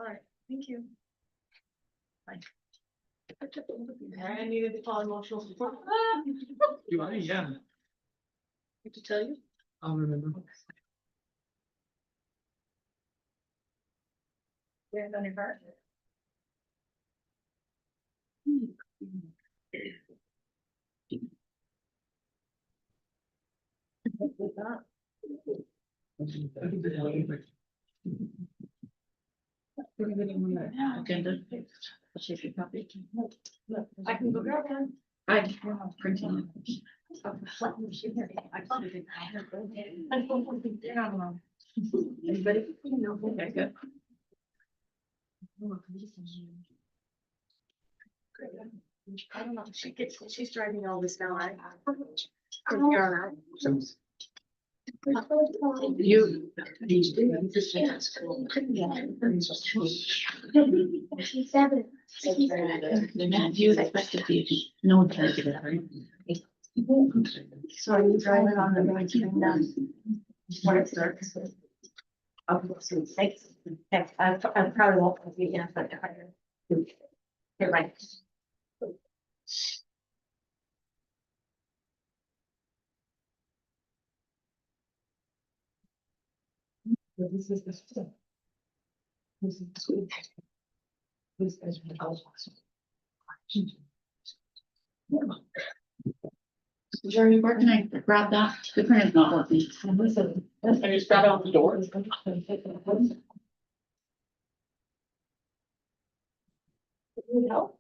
All right, thank you. Bye. I needed to call emotional support. You are, yeah, What to tell you? I'll remember. Yeah, on your card. What's that? Agenda. I can go grab one. I can print it. Anybody? No. Okay, good. I don't know. She's driving all this now. You. The Matthew is expected to be no target. So are you driving on the right train now? Before it starts. Thanks. I probably won't be in, but you're right. This is the school. This is the school. This is Jeremy, where can I grab that? The printer's not working. I just got out the door. No.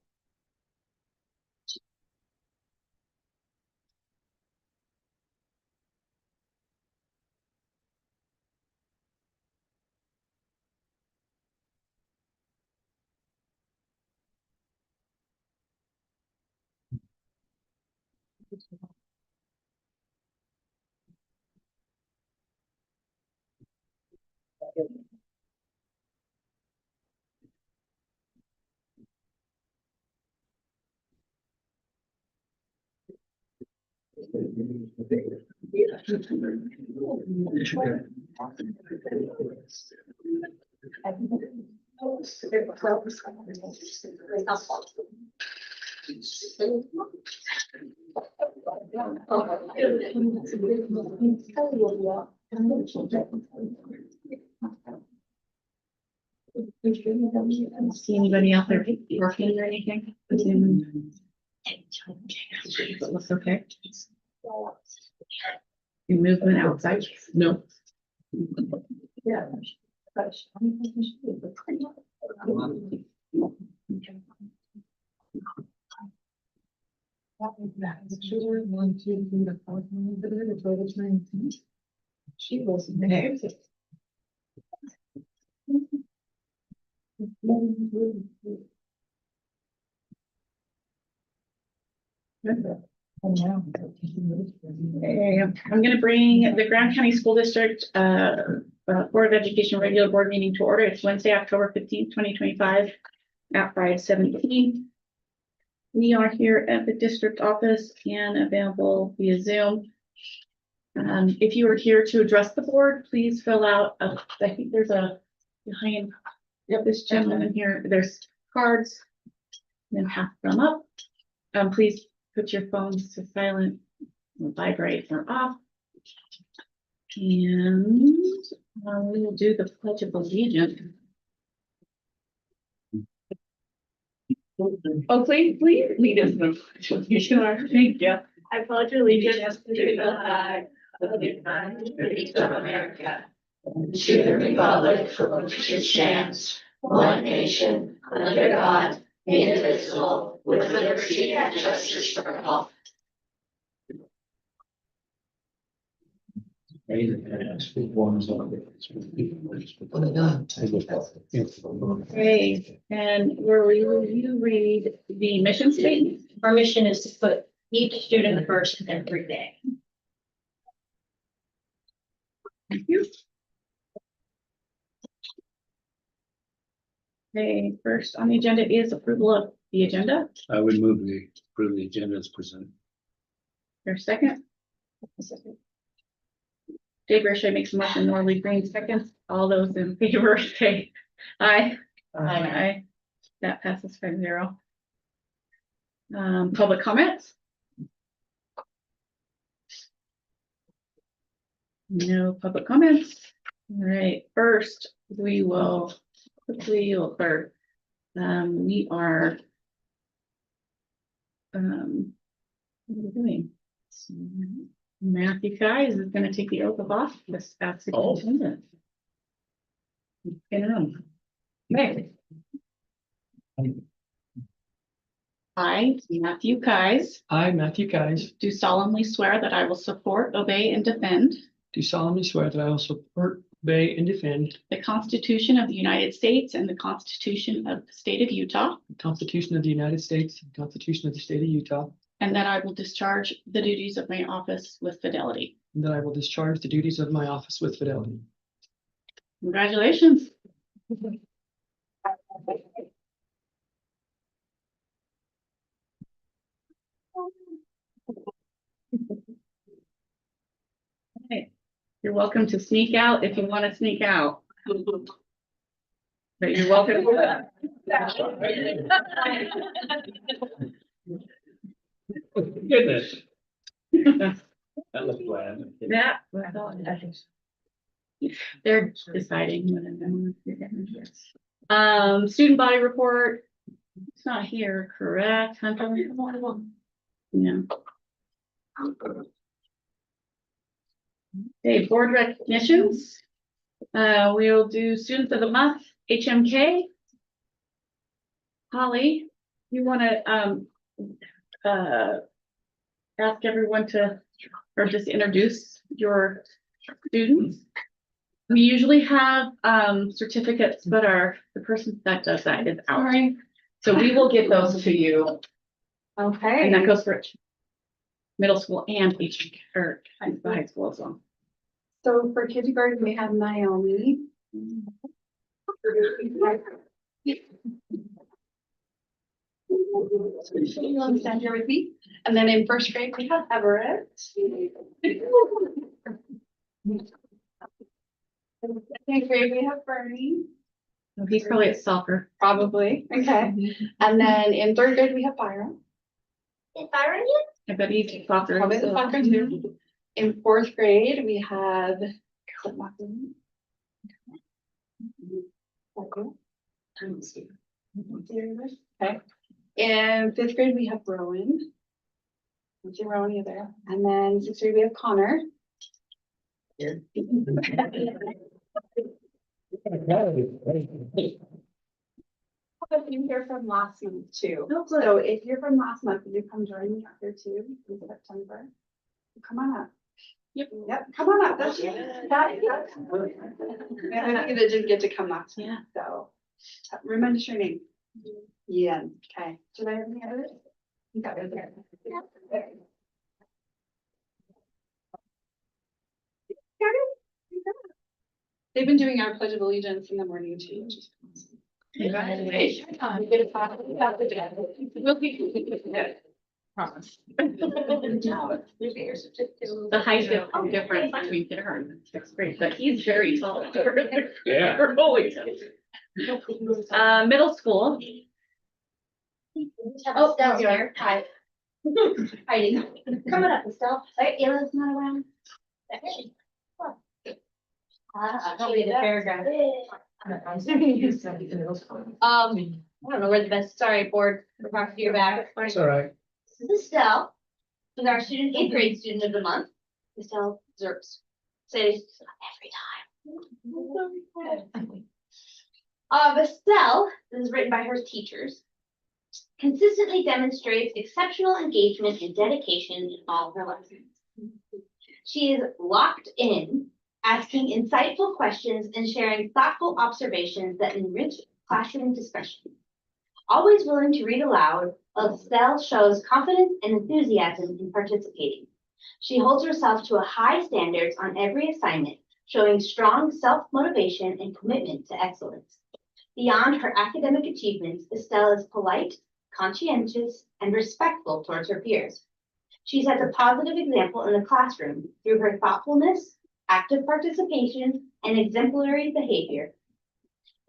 See anybody out there working or anything? It looks okay. Your movement outside? No. Yeah. One, two, three, the fourth one, the total train. She was there. Okay, I'm going to bring the Grand County School District Board of Education regular board meeting to order. It's Wednesday, October 15th, 2025 at 5:17. We are here at the district office and available via Zoom. If you are here to address the board, please fill out, I think there's a behind this gentleman here, there's cards, then pass them up. Please put your phones to silent or vibrate or off. And we will do the Pledge of Allegiance. Oh, please lead us. You sure? Thank you. I pledge allegiance to the flag of the United States of America, to the republic for which it stands, one nation, under God, indivisible, with liberty and justice for all. Okay, and will you read the mission statement? Our mission is to put each student first every day. Thank you. Okay, first on the agenda is approval of the agenda. I would move the approve the agenda as presented. There's second. Dave Rushay makes a motion, Norley Green seconds. All those in favor say aye. Aye. That passes 5-0. Public comments? No public comments. All right, first, we will quickly alert. We are. What are we doing? Matthew Guys is gonna take the oath of office as superintendent. In a room. Okay. I, Matthew Guys, I, Matthew Guys, do solemnly swear that I will support, obey, and defend do solemnly swear that I will support, obey, and defend the Constitution of the United States and the Constitution of the State of Utah, the Constitution of the United States, and the Constitution of the State of Utah, and that I will discharge the duties of my office with fidelity. and that I will discharge the duties of my office with fidelity. Congratulations. Okay. You're welcome to sneak out if you want to sneak out. But you're welcome. Goodness. That looks bland. That was all. They're deciding. Student body report. It's not here, correct? Hunter? No. Okay, board recognitions. We'll do students of the month, HMK. Holly, you want to ask everyone to, or just introduce your students? We usually have certificates, but the person that does that is out. Sorry. So we will get those to you, and Okay, that goes for middle school and HMK, or the high school as well. so for kindergarten, we have Naomi. You'll stand here with me. And then in first grade, we have Everett. Second grade, we have Bernie, He's probably at soccer. probably. Okay. And then in third grade, we have Byron. Byron, I bet he's at soccer. Probably the soccer too. In fourth grade, we have. Okay. In fifth grade, we have Rowan. Don't see Rowan either. And then sixth grade, we have Connor. But you here from last month too. So if you're from last month, you come join me up here too in September. Come on up. Yep. Yep, come on up. That's that. I think they didn't get to come last Yeah. month, so remember your name. Yeah, okay. Did I have any others? You got it there. They've been doing our Pledge of Allegiance in the morning too, which is awesome. Congratulations. We'll be good. Promise. The height difference between kindergarten and sixth grade, but he's very tall. Yeah. We're always. Middle school. Oh, down here. Hi. Hiding. Come on up, Estelle. Ayla's not around. I'll be the paragraph. I don't know where the best, sorry, board, we're talking to your back. It's all right. This is Estelle, who's our student, 8th grade student of the month. Estelle deserves, say every time. Estelle, this is written by her teachers, consistently demonstrates exceptional engagement and dedication in all of her lessons. She is locked in, asking insightful questions and sharing thoughtful observations that enrich classroom discussion. Always willing to read aloud, Estelle shows confidence and enthusiasm in participating. She holds herself to a high standards on every assignment, showing strong self-motivation and commitment to excellence. Beyond her academic achievements, Estelle is polite, conscientious, and respectful towards her peers. She sets a positive example in the classroom through her thoughtfulness, active participation, and exemplary behavior.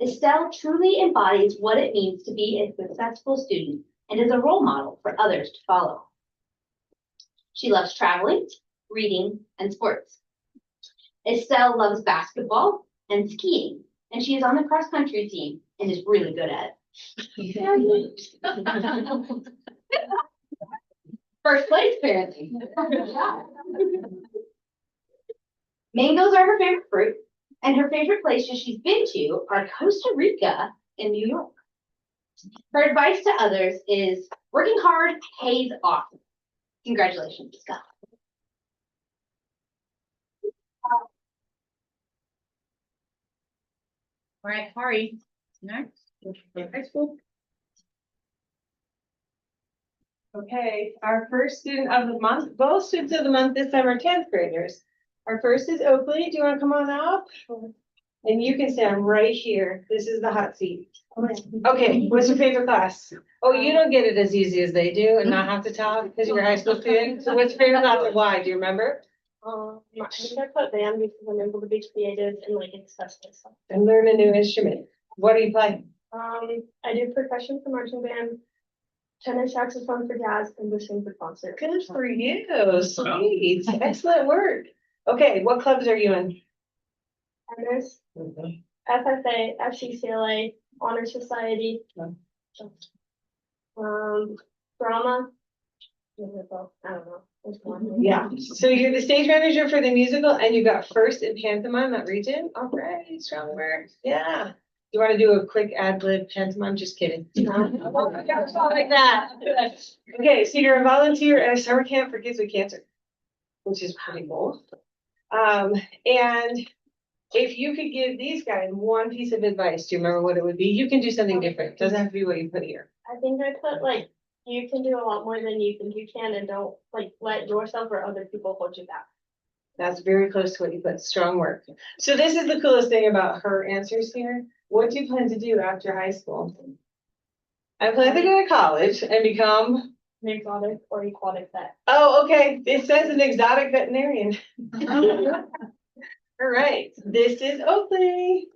Estelle truly embodies what it means to be a successful student and is a role model for others to follow. She loves traveling, reading, and sports. Estelle loves basketball and skiing, and she is on the cross-country team and is really good at it. First place, apparently. Mangoes are her favorite fruit, and her favorite places she's been to are Costa Rica and New York. Her advice to others is working hard pays off. Congratulations, Scott. All right, Hari, next, high school. Okay, our first student of the month, both students of the month this time are 10th graders. Our first is Oakley. Do you want to come on up? And you can stand right here. This is the hot seat. Okay, what's your favorite class? Oh, you don't get it as easy as they do and not have to talk because you're a high school student. So what's your favorite class and why? Do you remember? I think I put band because I'm able to be creative and like express myself. And learn a new instrument. What do you play? I do percussion for marching band, tenor saxophone for jazz, and sing for concert. Good for you. Sweet. Excellent work. Okay, what clubs are you in? Tennis, FFA, FCCLA, Honor Society. Drama. I don't know. There's one. Yeah, so you're the stage manager for the musical and you got first in pantomime that region? All right, strong work. Yeah. You want to do a quick ad lib pantomime? Just kidding. Oh my gosh, not like that. Okay, so you're a volunteer at a summer camp for kids with cancer, which is pretty cool. And if you could give these guys one piece of advice, do you remember what it would be? You can do something different. Doesn't have to be what you put here. I think I put like, you can do a lot more than you think you can, and don't like let yourself or other people hold you back. That's very close to what you put. Strong work. So this is the coolest thing about her answers here. What do you plan to do after high school? I plan to go to college and become. An exotic or aquatic vet. Oh, okay. It says an exotic veterinarian. All right. This is Oakley.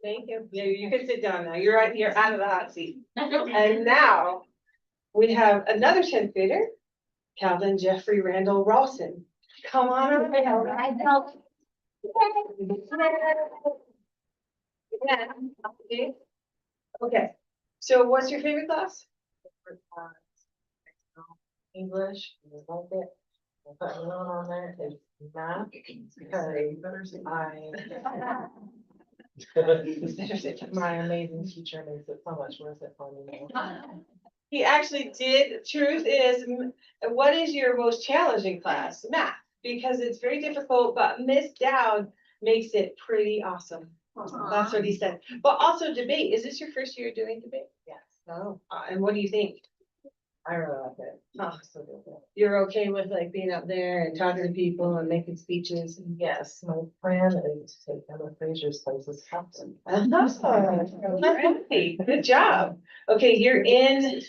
Thank you. Yeah, you can sit down now. You're out of the hot seat. And now we have another 10th grader, Calvin Jeffrey Randall Rawson. Come on over. Okay, so what's your favorite class? English, I like it. I put a note on there, it's math, because my amazing teacher makes it so much worth it for me now. He actually did. Truth is, what is your most challenging class? Math, because it's very difficult, but Miss Dowd makes it pretty awesome. That's what he said. But also debate. Is this your first year doing debate? Yes, no, And what do you think? I really like it. Oh, So good. you're okay with like being up there and talking to people and making speeches? Yes, my plan is to take Emma Fraser's place as captain. Good job. Okay, you're in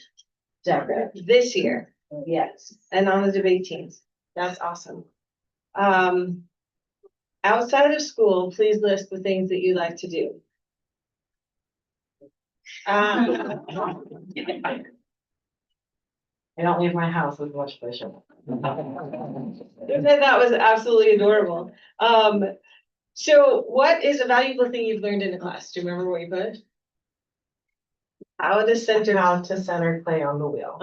Deborah, this year yes. and on the debate teams. That's awesome. Outside of school, please list the things that you like to do. I don't leave my house as much as I should. That was absolutely adorable. So what is a valuable thing you've learned in the class? Do you remember what you put? How to center. How to center play on the wheel.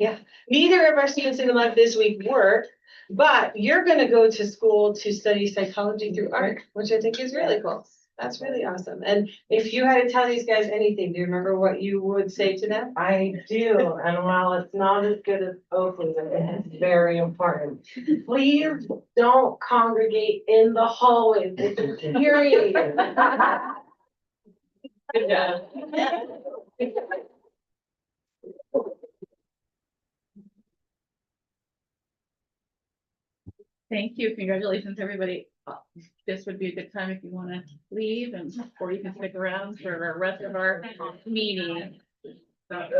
Yeah, neither of our students in the month this week work, but you're gonna go to school to study psychology through art, which I think is really cool. That's really awesome. And if you had to tell these guys anything, do you remember what you would say to them? I do, and while it's not as good as Oakley's, it's very important. Please don't congregate in the hallways, it's infuriating. Good job. Thank you. Congratulations, everybody. This would be a good time if you want to leave or you can stick around for the rest of our meeting. Love you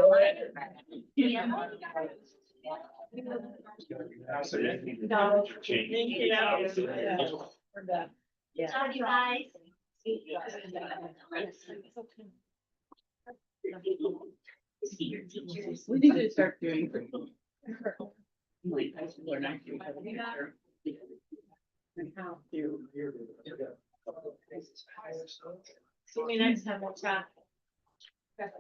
guys. See your teachers. We need to start doing. See me next time, we'll chat. That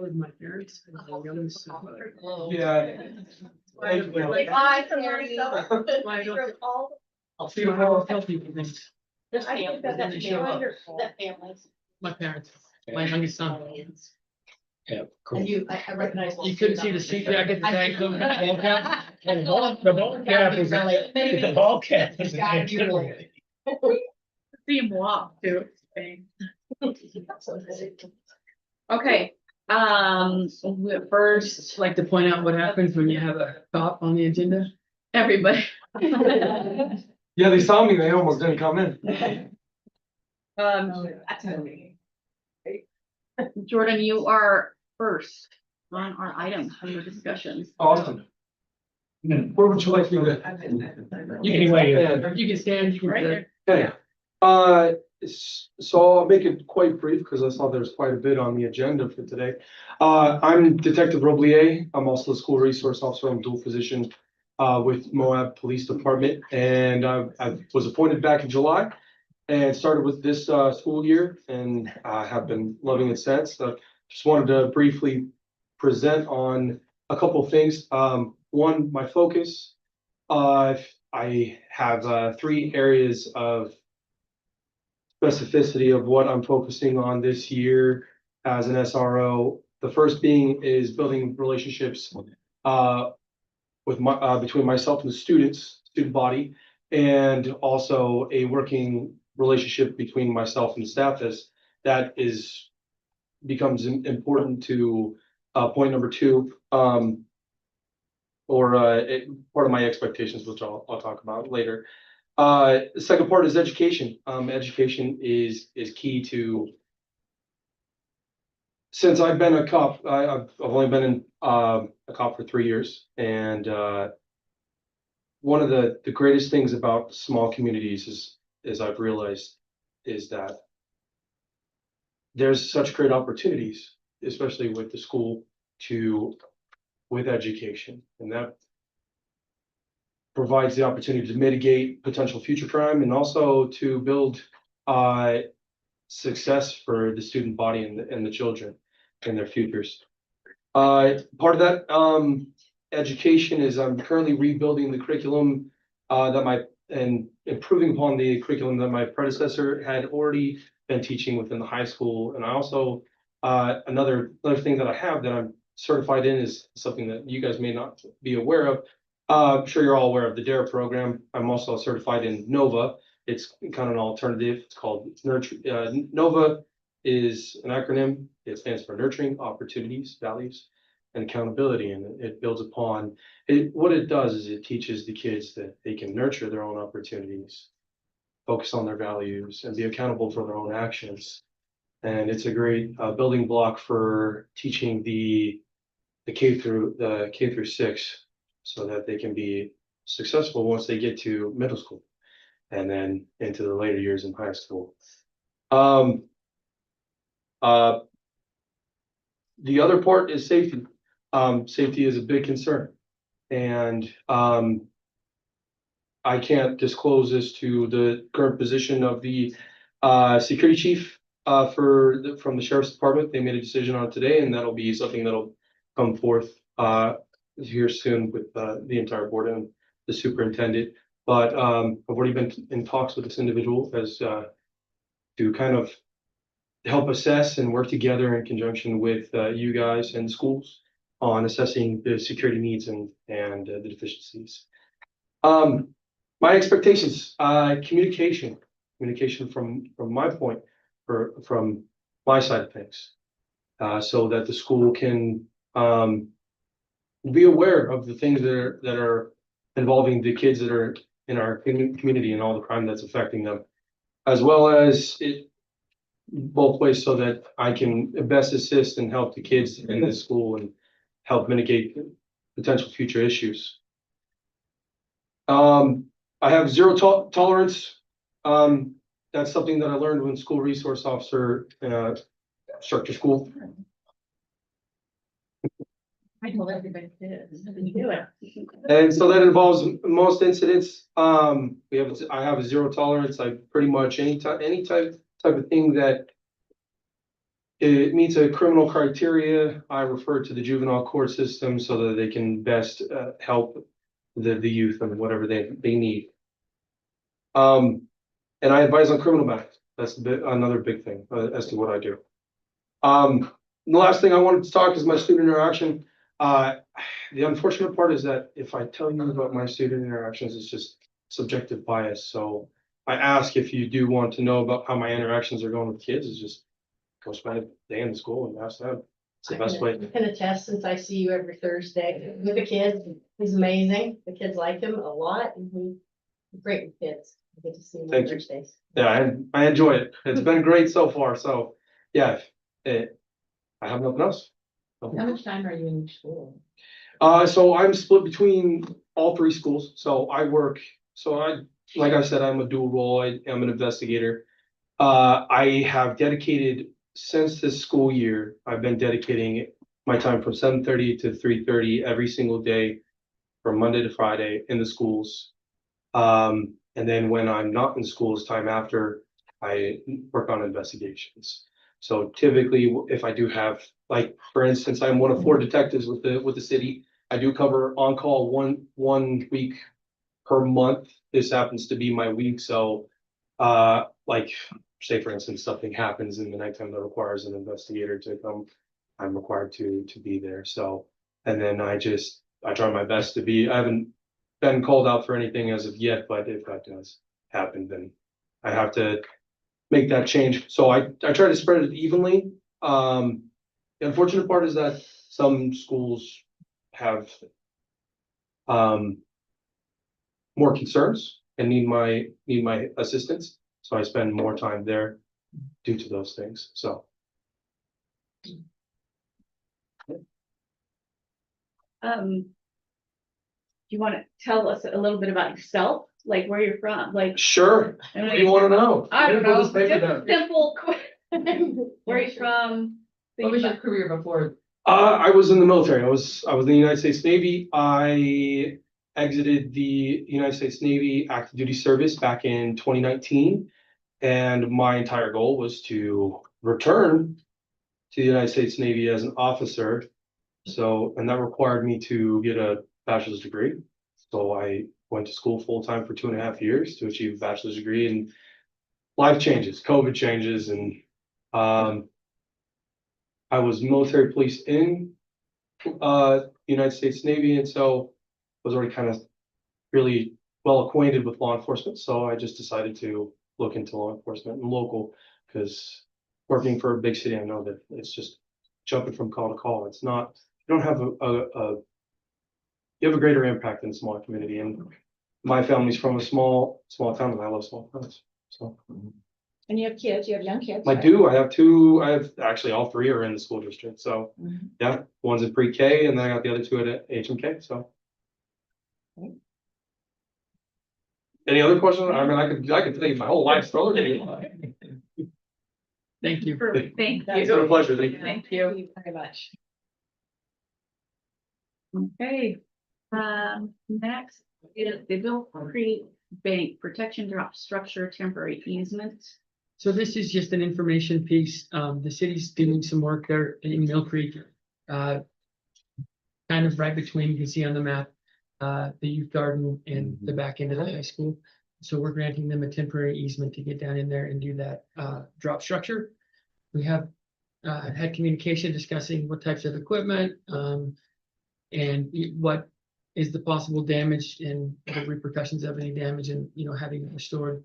was my parents. And my youngest son. Yeah. Bye, Terry. Why don't- I'll see how healthy things. The family, Then they show up. the families. My parents, my youngest son. Yeah, cool. And I recognize. You couldn't see the street jacket, the tank. The ball cap is, the ball cap is. See him walk too. Okay, first, Just like to point out what happens when you have a cop on the agenda. everybody. Yeah, they saw me, they almost didn't come in. Jordan, you are first on our item under discussion. Awesome. Where would you like me to? Anyway, You can stand, you can. Right there. Okay, so I'll make it quite brief because I saw there's quite a bit on the agenda for today. I'm Detective Roblier. I'm also a school resource officer on dual position with Moab Police Department, and I was appointed back in July and started with this school year, and I have been loving it since. Just wanted to briefly present on a couple of things. One, my focus. I have 3 areas of specificity of what I'm focusing on this year as an SRO. The first being is building relationships with between myself and the student body, and also a working relationship between myself and the staff as that becomes important to point number 2. Part of my expectations, which I'll talk about later. The second part is education. Education is key to. Since I've been a cop, I've only been a cop for 3 years, and one of the greatest things about small communities is I've realized is that there's such great opportunities, especially with the school with education, and that provides the opportunity to mitigate potential future crime and also to build success for the student body and the children and their futures. Part of that education is I'm currently rebuilding the curriculum and improving upon the curriculum that my predecessor had already been teaching within the high school. And I also another thing that I have that I'm certified in is something that you guys may not be aware of. I'm sure you're all aware of the DARE program. I'm also certified in NOVA. It's kind of an alternative. It's called NOVA is an acronym. It stands for Nurturing Opportunities, Values, and Accountability. And it builds upon it. What it does is it teaches the kids that they can nurture their own opportunities, focus on their values, and be accountable for their own actions. And it's a great building block for teaching the K through 6, so that they can be successful once they get to middle school and then into the later years in high school. The other part is safety. Safety is a big concern, and I can't disclose this to the current position of the security chief from the sheriff's department. They made a decision on it today, and that'll be something that'll come forth here soon with the entire board and the superintendent. But I've already been in talks with this individual as to kind of help assess and work together in conjunction with you guys and schools on assessing the security needs and the deficiencies. My expectations, communication from my point, from my side of things. so that the school can, be aware of the things that are involving the kids that are in our community and all the crime that's affecting them. As well as it both ways so that I can best assist and help the kids in the school and help mitigate potential future issues. I have zero tolerance. That's something that I learned when school resource officer, structure school. I told everybody to do it. And so that involves most incidents. I have a zero tolerance. I pretty much any type of thing that it meets a criminal criteria, I refer to the juvenile court system so that they can best help the youth and whatever they need. And I advise on criminal matters. That's another big thing as to what I do. The last thing I wanted to talk is my student interaction. The unfortunate part is that if I tell you about my student interactions, it's just subjective bias. So I ask if you do want to know about how my interactions are going with kids, is just go spend a day in the school and ask them. It's the best way. I can attest, since I see you every Thursday with the kids. He's amazing. The kids like him a lot, and he's great with kids. I get to see him on Thank you. Thursdays. Yeah, I enjoy it. It's been great so far. So yeah, I have nothing else. How much time are you in each school? So I'm split between all three schools. So I work, like I said, I'm a dual role. I am an investigator. I have dedicated, since this school year, I've been dedicating my time from 7:30 to 3:30 every single day from Monday to Friday in the schools. And then when I'm not in schools, time after, I work on investigations. So typically, if I do have, like, for instance, I'm one of 4 detectives with the city. I do cover on call one week per month. This happens to be my week. So, like, say for instance, something happens in the nighttime that requires an investigator to come, I'm required to be there. So, and then I try my best to be. I haven't been called out for anything as of yet, but if that does happen, then I have to make that change. So I try to spread it evenly. The unfortunate part is that some schools have more concerns and need my assistance. So I spend more time there due to those things. So Do you want to tell us a little bit about yourself, like where you're from, like? sure. What do you want to know? I don't know, This paper down. just simple, where you from? What was your career before? I was in the military. I was in the United States Navy. I exited the United States Navy active duty service back in 2019. And my entire goal was to return to the United States Navy as an officer. So, and that required me to get a bachelor's degree. So I went to school full time for 2.5 years to achieve a bachelor's degree, and life changes, COVID changes, and I was military police in United States Navy, and so was already kind of really well acquainted with law enforcement. So I just decided to look into law enforcement and local, because working for a big city, I know that it's just jumping from call to call. It's not, you don't have you have a greater impact in a small community. And my family's from a small town, and I love small towns. So And you have kids, you have young kids. I right? do. I have 2. I have actually all 3 are in the school district. So Mhm. yeah, one's in pre-K, and then I got the other 2 at HMK. So. Any other questions? I mean, I could tell you my whole life story. Thank you. Perfect, thank It's been a you. pleasure. Thank you. Thank you. Thank you very much. Okay, next is the Bill Creek Bank Protection Drop Structure Temporary Easement. So this is just an information piece. The city's doing some work there in Mill Creek. Kind of right between, you can see on the map, the youth garden and the back end of the high school. So we're granting them a temporary easement to get down in there and do that drop structure. We have had communication discussing what types of equipment and what is the possible damage and the repercussions of any damage, and having it restored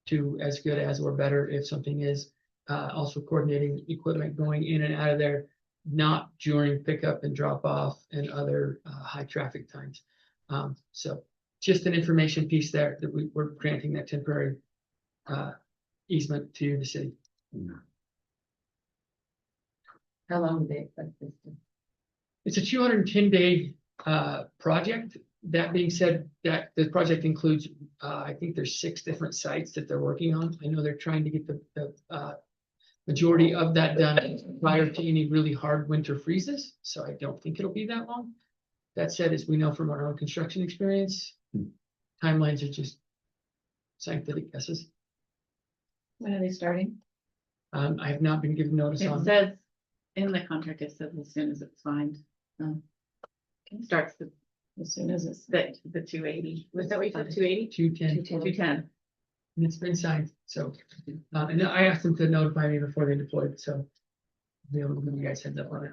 to as good as or better if something is. Also coordinating equipment going in and out of there not during pickup and drop off and other high traffic times. So just an information piece there that we're granting that temporary easement to the city. How long do they expect this to? It's a 210-day project. That being said, that the project includes, I think there's 6 different sites that they're working on. I know they're trying to get the majority of that done prior to any really hard winter freezes, so I don't think it'll be that long. That said, as we know from our own construction experience, timelines are just scientific guesses. When are they starting? I have not been given notice It on. says in the contract, it says as soon as it's signed. It starts as soon as it's the 280. Was that what you said, 280? 210, 210. and it's been signed, so, and I asked them to notify me before they deployed, so. I'll be able to give you guys heads up on it.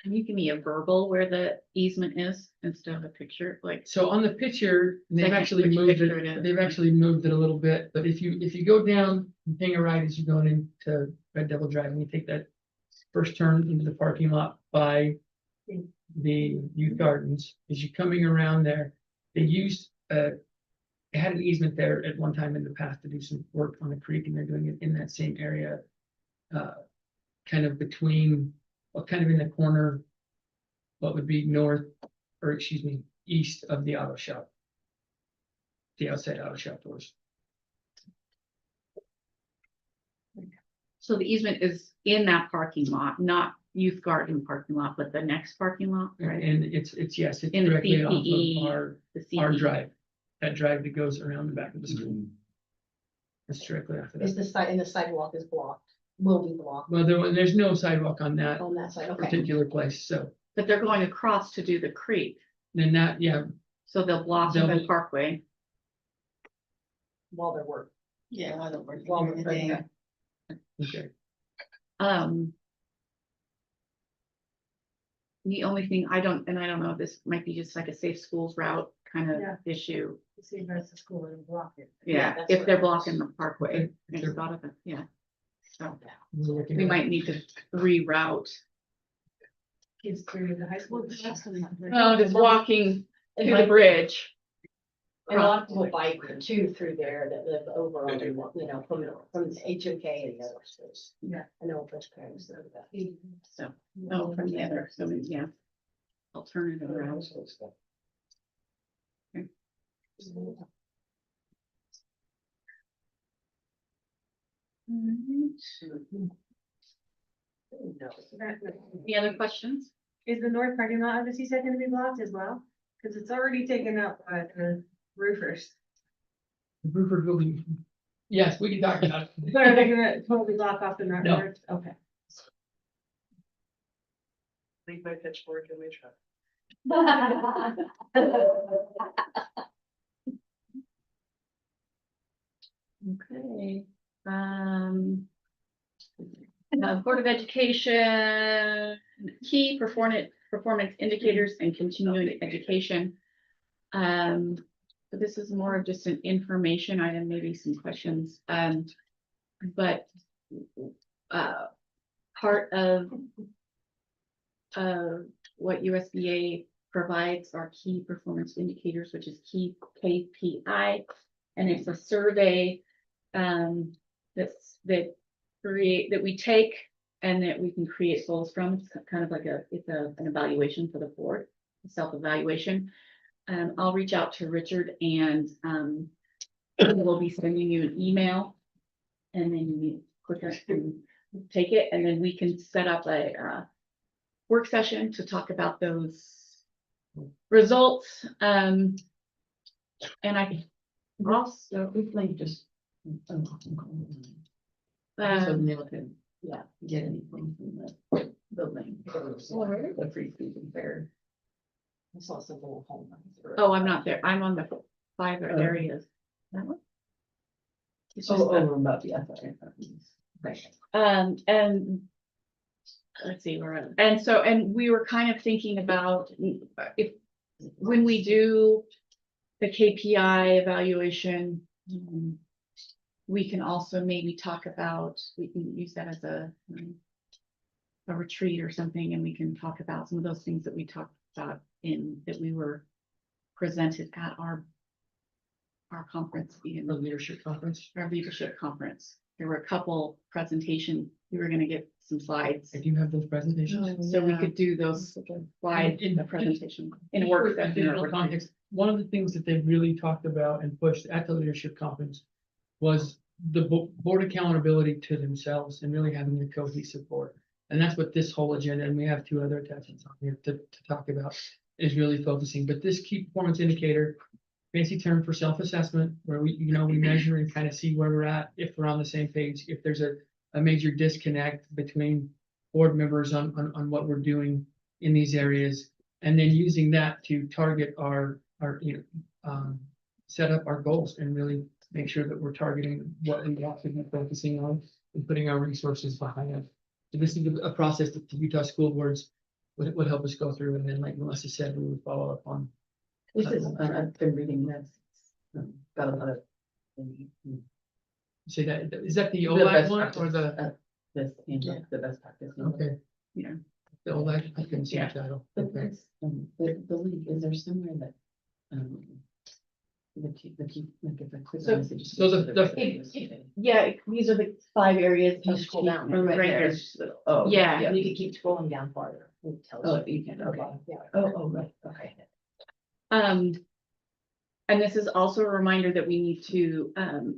Can you give me a verbal where the easement is instead of a picture, like? So on the picture, they've Second, actually which moved picture it is. it, they've actually moved it a little bit, but if you go down, and hang a right as you're going into Red Devil Drive, and you take that first turn into the parking lot by the youth gardens, as you're coming around there, they used, they had an easement there at one time in the past to do some work on the creek, and they're doing it in that same area. Kind of between, well, kind of in the corner, what would be north, or excuse me, east of the auto shop. The outside auto shop doors. So the easement is in that parking lot, not youth garden parking lot, but the next parking lot, right? And it's, yes, it's In the directly off CPE, of our The drive. That drive that goes around the back of the school. It's directly after Is that. the site, and the sidewalk is blocked, will be blocked Well, there's no sidewalk on that on that side, okay. particular place, so But they're going across to do the creek, then that, yeah, so they'll block They'll the be- parkway. While they're working. Yeah, while they're working. While they're Everything. okay. The only thing I don't know, this might be just like a safe schools route kind of Yeah. issue. See if there's a school and block it. Yeah, that's if what they're I was- blocking the parkway, Okay, I sure. just thought of it, yeah. So We're looking we at- might need to reroute. Kids through the high school. No, just walking to the bridge. And a lot of people bike too through there that live over on, you know, from HOK and the other schools. Yeah. I know those parents know that. So, no, from the other, so yeah. Alternative route. Any other questions? Is the north parking lot of the seaside gonna be blocked as well? Cause it's already taken up by the roofers. Rupert building. Yes, we can talk about it. So are they gonna totally block off the north? No. north? Okay. Leave my pitchfork in my truck. Okay, Board of Education, key performance indicators and continuing education. So this is more of just an information item, maybe some questions, but part of what USDA provides are key performance indicators, which is key KPI, and it's a survey that we take and that we can create goals from. It's kind of like an evaluation for the board, a self-evaluation. I'll reach out to Richard and we'll be sending you an email, and then you click it and take it, and then we can set up a work session to talk about those results. And I also just So they can, yeah, get anything from the building. The free food and fair. I saw something at home. oh, I'm not there. I'm on the 5 areas. That one? It's just the- Over above, yeah. And let's see, we're on, and we were kind of thinking about if, when we do the KPI evaluation, we can also maybe talk about, we can use that as a a retreat or something, and we can talk about some of those things that we talked about that we were presented at our conference, The leadership conference. our leadership conference. There were a couple presentations. We were gonna get some slides, I do have those presentations. so we could do those slides in the presentation in a work session. or Additional whatever. context, one of the things that they really talked about and pushed at the leadership conference was the board accountability to themselves and really having a cohesive board. And that's what this whole agenda, and we have two other attachments on here to talk about, is really focusing. But this key performance indicator, fancy term for self-assessment, where we measure and kind of see where we're at, if we're on the same page, if there's a major disconnect between board members on what we're doing in these areas, and then using that to target our set up our goals and really make sure that we're targeting what we want to be focusing on and putting our resources behind it. So this is a process that the Utah school boards would help us go through, and then like Melissa said, we would follow up on. This is, I've been reading this. Got a lot of. Say that, is that the The OLAG best one or practice, the, This, the best practice. okay, Yeah. the OLAG, I couldn't see the Yeah. title. But Okay. that's, the league, is there somewhere that, the key, like if I click So- on this, it just. so goes the- to the- Yeah, these are the 5 areas. You each scroll down. right right there. it's- Oh. Yeah. You can keep scrolling down farther. It tells Oh, you. you can, Okay, okay. yeah. Oh, right, okay. And this is also a reminder that we need to,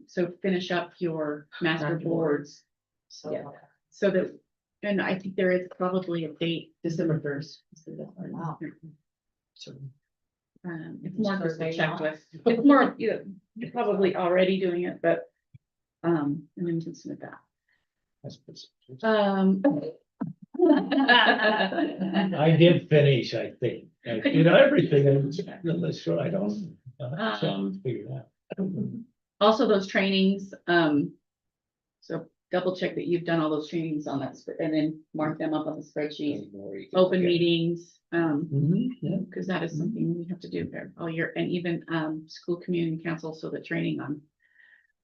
so finish up your master Master boards. So. Yeah. So that, and I think there is probably a date. December 1st. Wow. So, It's more just a Start paying off. checklist. It's more, you're probably already doing it, but, and then we can submit that. I did finish, I think. I did everything, unless sure I don't. Figure it out. Also those trainings, so double check that you've done all those trainings on that, and then mark them up on the spreadsheet. Open meetings, Mhm, yeah. because that is something we have to do there all year, and even, school community council, so the training on.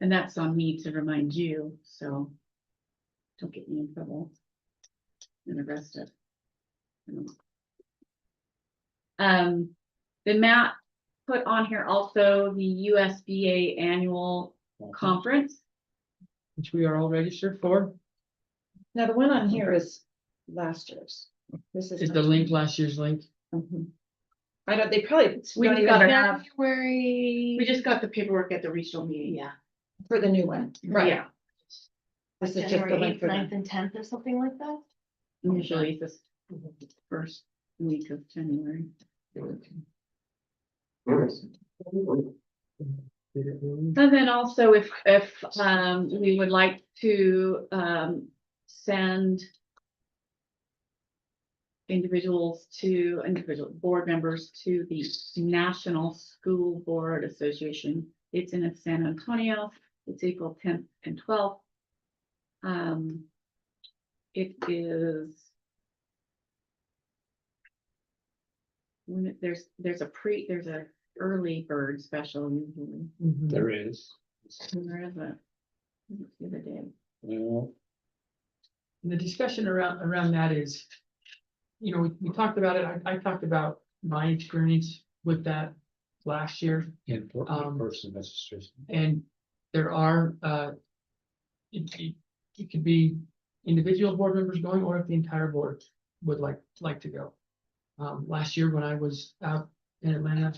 And that's on me to remind you, so don't get me in trouble. And arrested. The Matt put on here also the USBA annual conference. which we are all registered for. Now, the one on here is last year's. This Is the link last year's link? I don't, they probably. We don't just even gotta have have, we just got the paperwork at the regional meeting. Yeah. For the new one. Yeah, This is just the link for them. and 10th or something like that? usually this first week of January. And then also if we would like to send individual board members to the National School Board Association. It's in San Antonio. It's April 10th and 12th. It is when there's a early bird special usually. Mhm. There is. And there is a the other day. Well, And the discussion around that is, we talked about it, I talked about my experience with that last year, in person registration. and there are, it could be individual board members going, or if the entire board would like to go. Last year when I was out in Atlanta,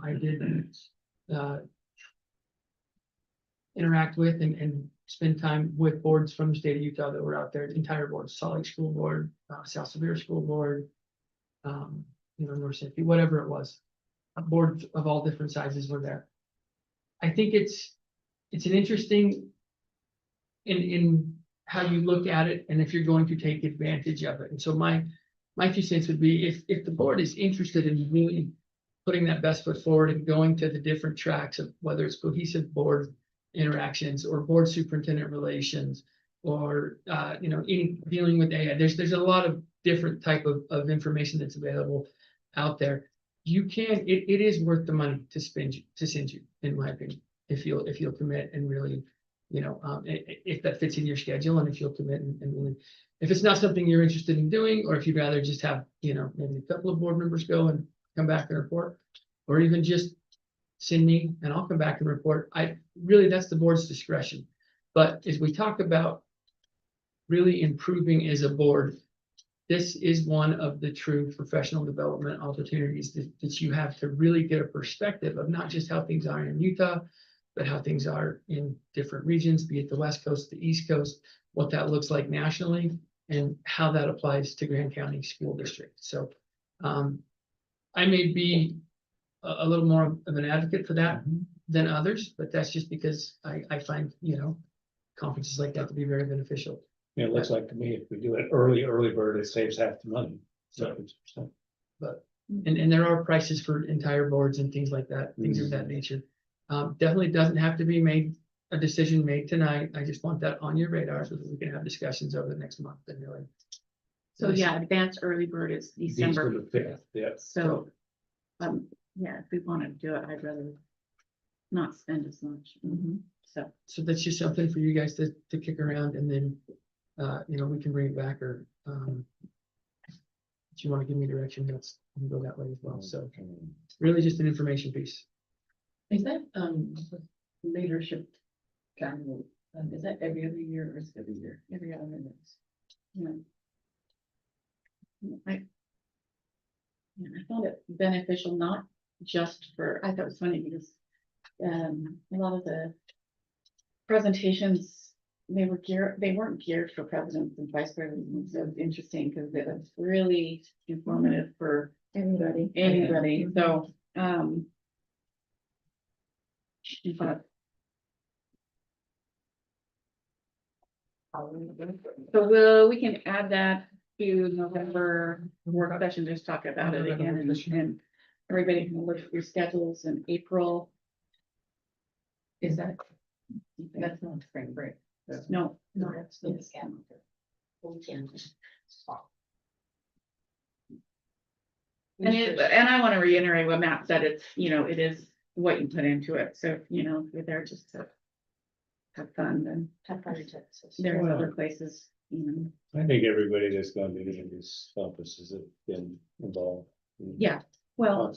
I did, interact with and spend time with boards from the state of Utah that were out there, entire boards, Salt Lake School Board, South Severe School Board, North Safety, whatever it was. Boards of all different sizes were there. I think it's an interesting in how you look at it and if you're going to take advantage of it. And so my 2 cents would be if the board is interested in really putting that best foot forward and going to the different tracks of whether it's cohesive board interactions or board superintendent relations or any dealing with AI. There's a lot of different type of information that's available out there. It is worth the money to send you, in my opinion, if you'll commit and really, if that fits in your schedule and if you'll commit and really if it's not something you're interested in doing, or if you'd rather just have, maybe a couple of board members go and come back and report, or even just send me and I'll come back and report. That's the board's discretion. But as we talk about really improving as a board, this is one of the true professional development opportunities that you have to really get a perspective of not just how things are in Utah, but how things are in different regions, be it the West Coast, the East Coast, what that looks like nationally, and how that applies to Grand County School District. So I may be a little more of an advocate for that than others, but that's just because I find, conferences like that to be very beneficial. It looks like to me, if we do it early bird, it saves half the money. So, But, and there are prices for entire boards and things like that, things of that nature. Definitely doesn't have to be a decision made tonight. I just want that on your radar so that we can have discussions over the next month and really. So yeah, advanced early bird is December. the 5th, yeah. So, yeah, if we want to do it, I'd rather not spend as much. So that's just something for you guys to kick around, and then, we can bring it back, or, if you want to give me direction, we can go that way as well. So really just an information piece. Is that, leadership kind of, is that every other year or is it every year? Every other year. I found it beneficial, not just for, I thought it was funny because a lot of the presentations, they weren't geared for presidents and vice presidents. So it's interesting because it was really informative for anybody. So, but so we can add that to November work session, just talk about it again, and everybody can look at your schedules in April. Is that's not spring break? No, That's the calendar. and I want to reiterate what Matt said, it is what you put into it, so, if you're there just to have fun, then there's other places, I think everybody that's going to be in these offices have been involved. Yeah, well,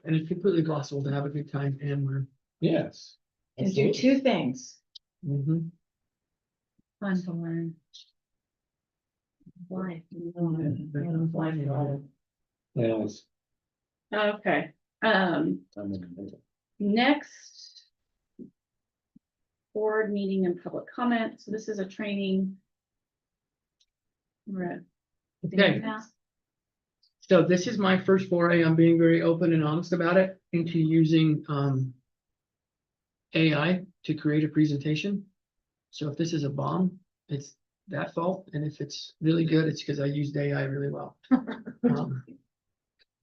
And it's completely possible to have a good time and learn. Yes. Can do two things. Mhm. fun to learn. Why? Yes. Okay, I'm in the middle. next board meeting and public comment, so this is a training. We're at Okay. So this is my first foray. I'm being very open and honest about it, into using AI to create a presentation. So if this is a bomb, it's that fault, and if it's really good, it's because I used AI really well.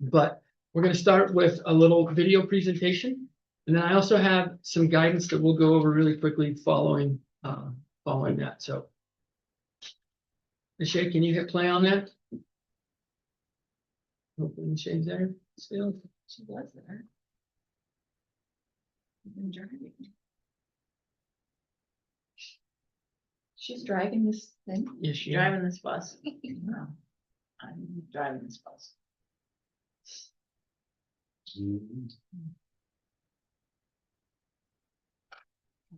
But we're going to start with a little video presentation, and then I also have some guidance that we'll go over really quickly following that. So, Nishay, can you hit play on that? Hopefully Nishay's there still. She was there. She's driving this thing. Yes, she is. Driving this bus. No, I'm driving this bus.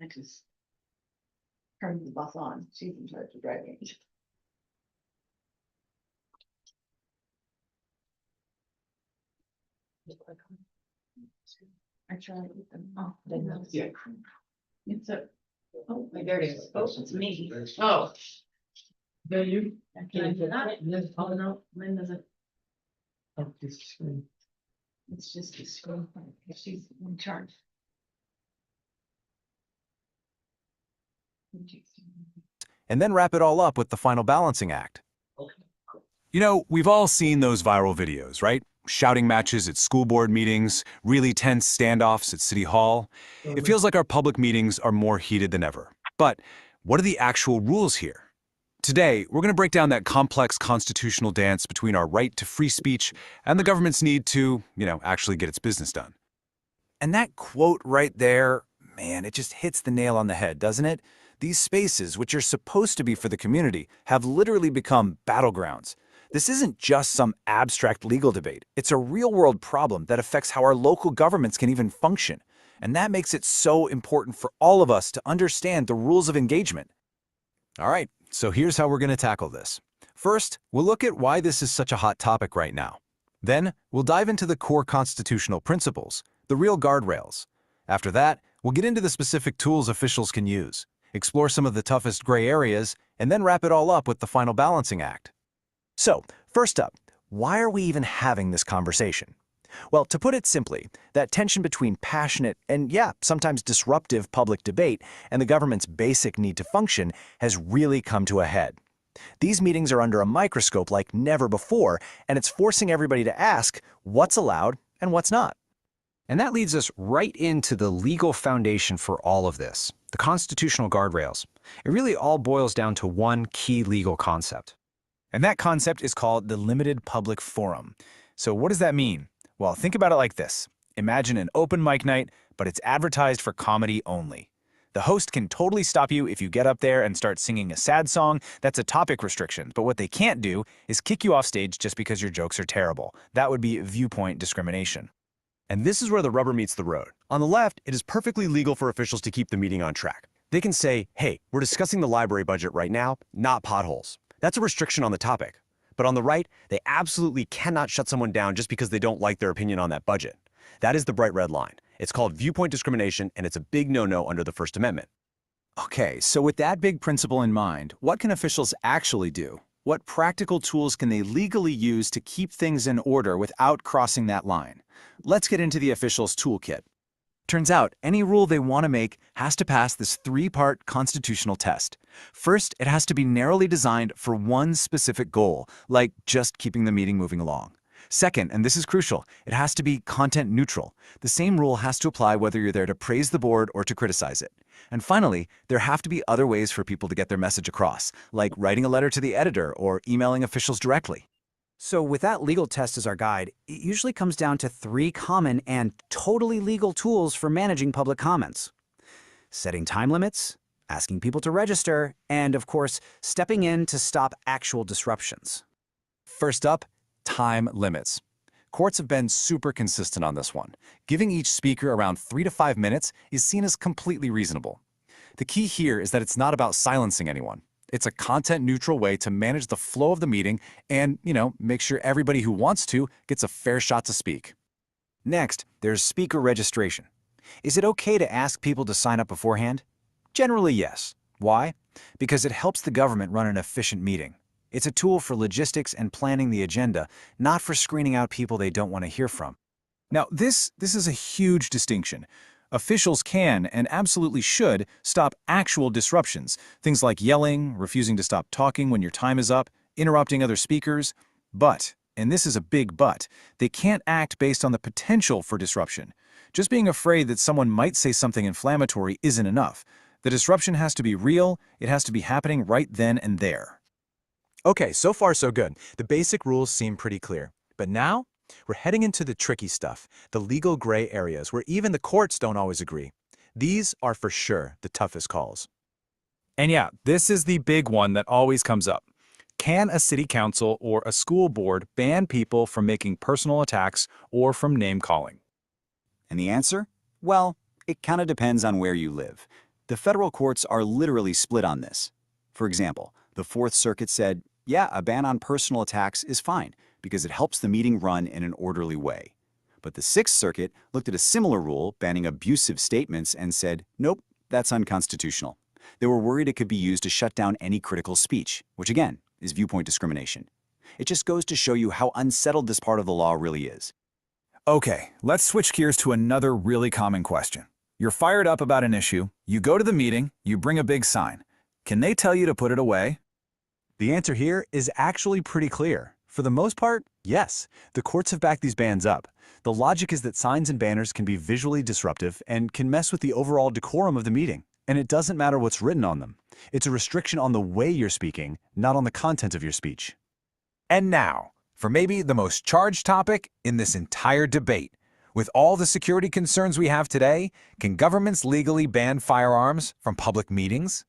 I just turned the bus on. She's in charge of driving. I tried with them. Oh, Yeah. It's a, oh, there it is. Oh, it's me. oh, There you. Can I do that? Yes. Oh, no, Lynn doesn't. Oh, this screen. It's just a screen. She's in charge. And then wrap it all up with the final balancing act. You know, we've all seen those viral videos, right? Shouting matches at school board meetings, really tense standoffs at City Hall. It feels like our public meetings are more heated than ever. But what are the actual rules here? Today, we're going to break down that complex constitutional dance between our right to free speech and the government's need to, actually get its business done. And that quote right there, man, it just hits the nail on the head, doesn't it? These spaces, which are supposed to be for the community, have literally become battlegrounds. This isn't just some abstract legal debate. It's a real-world problem that affects how our local governments can even function. And that makes it so important for all of us to understand the rules of engagement. All right, so here's how we're going to tackle this. First, we'll look at why this is such a hot topic right now. Then, we'll dive into the core constitutional principles, the real guardrails. After that, we'll get into the specific tools officials can use, explore some of the toughest gray areas, and then wrap it all up with the final balancing act. So, first up, why are we even having this conversation? Well, to put it simply, that tension between passionate and, sometimes disruptive public debate and the government's basic need to function has really come to a head. These meetings are under a microscope like never before, and it's forcing everybody to ask what's allowed and what's not. And that leads us right into the legal foundation for all of this, the constitutional guardrails. It really all boils down to one key legal concept. And that concept is called the limited public forum. So what does that mean? Well, think about it like this. Imagine an open mic night, but it's advertised for comedy only. The host can totally stop you if you get up there and start singing a sad song. That's a topic restriction, but what they can't do is kick you off stage just because your jokes are terrible. That would be viewpoint discrimination. And this is where the rubber meets the road. On the left, it is perfectly legal for officials to keep the meeting on track. They can say, hey, we're discussing the library budget right now, not potholes. That's a restriction on the topic. But on the right, they absolutely cannot shut someone down just because they don't like their opinion on that budget. That is the bright red line. It's called viewpoint discrimination, and it's a big no-no under the First Amendment. Okay, so with that big principle in mind, what can officials actually do? What practical tools can they legally use to keep things in order without crossing that line? Let's get into the officials' toolkit. Turns out, any rule they want to make has to pass this three-part constitutional test. First, it has to be narrowly designed for one specific goal, like just keeping the meeting moving along. Second, and this is crucial, it has to be content neutral. The same rule has to apply whether you're there to praise the board or to criticize it. And finally, there have to be other ways for people to get their message across, like writing a letter to the editor or emailing officials directly. So with that legal test as our guide, it usually comes down to three common and totally legal tools for managing public comments: setting time limits, asking people to register, and of course, stepping in to stop actual disruptions. First up, time limits. Courts have been super consistent on this one. Giving each speaker around 3 to 5 minutes is seen as completely reasonable. The key here is that it's not about silencing anyone. It's a content-neutral way to manage the flow of the meeting and, make sure everybody who wants to gets a fair shot to speak. Next, there's speaker registration. Is it okay to ask people to sign up beforehand? Generally, yes. Why? Because it helps the government run an efficient meeting. It's a tool for logistics and planning the agenda, not for screening out people they don't want to hear from. Now, this is a huge distinction. Officials can, and absolutely should, stop actual disruptions, things like yelling, refusing to stop talking when your time is up, interrupting other speakers. But, and this is a big but, they can't act based on the potential for disruption. Just being afraid that someone might say something inflammatory isn't enough. The disruption has to be real, it has to be happening right then and there. Okay, so far so good. The basic rules seem pretty clear. But now, we're heading into the tricky stuff, the legal gray areas where even the courts don't always agree. These are for sure the toughest calls. And yeah, this is the big one that always comes up. Can a city council or a school board ban people from making personal attacks or from name-calling? And the answer? Well, it kind of depends on where you live. The federal courts are literally split on this. For example, the Fourth Circuit said, yeah, a ban on personal attacks is fine because it helps the meeting run in an orderly way. But the Sixth Circuit looked at a similar rule banning abusive statements and said, nope, that's unconstitutional. They were worried it could be used to shut down any critical speech, which again is viewpoint discrimination. It just goes to show you how unsettled this part of the law really is. Okay, let's switch gears to another really common question. You're fired up about an issue, you go to the meeting, you bring a big sign. Can they tell you to put it away? The answer here is actually pretty clear. For the most part, yes. The courts have backed these bans up. The logic is that signs and banners can be visually disruptive and can mess with the overall decorum of the meeting. And it doesn't matter what's written on them. It's a restriction on the way you're speaking, not on the content of your speech. And now, for maybe the most charged topic in this entire debate. With all the security concerns we have today, can governments legally ban firearms from public meetings?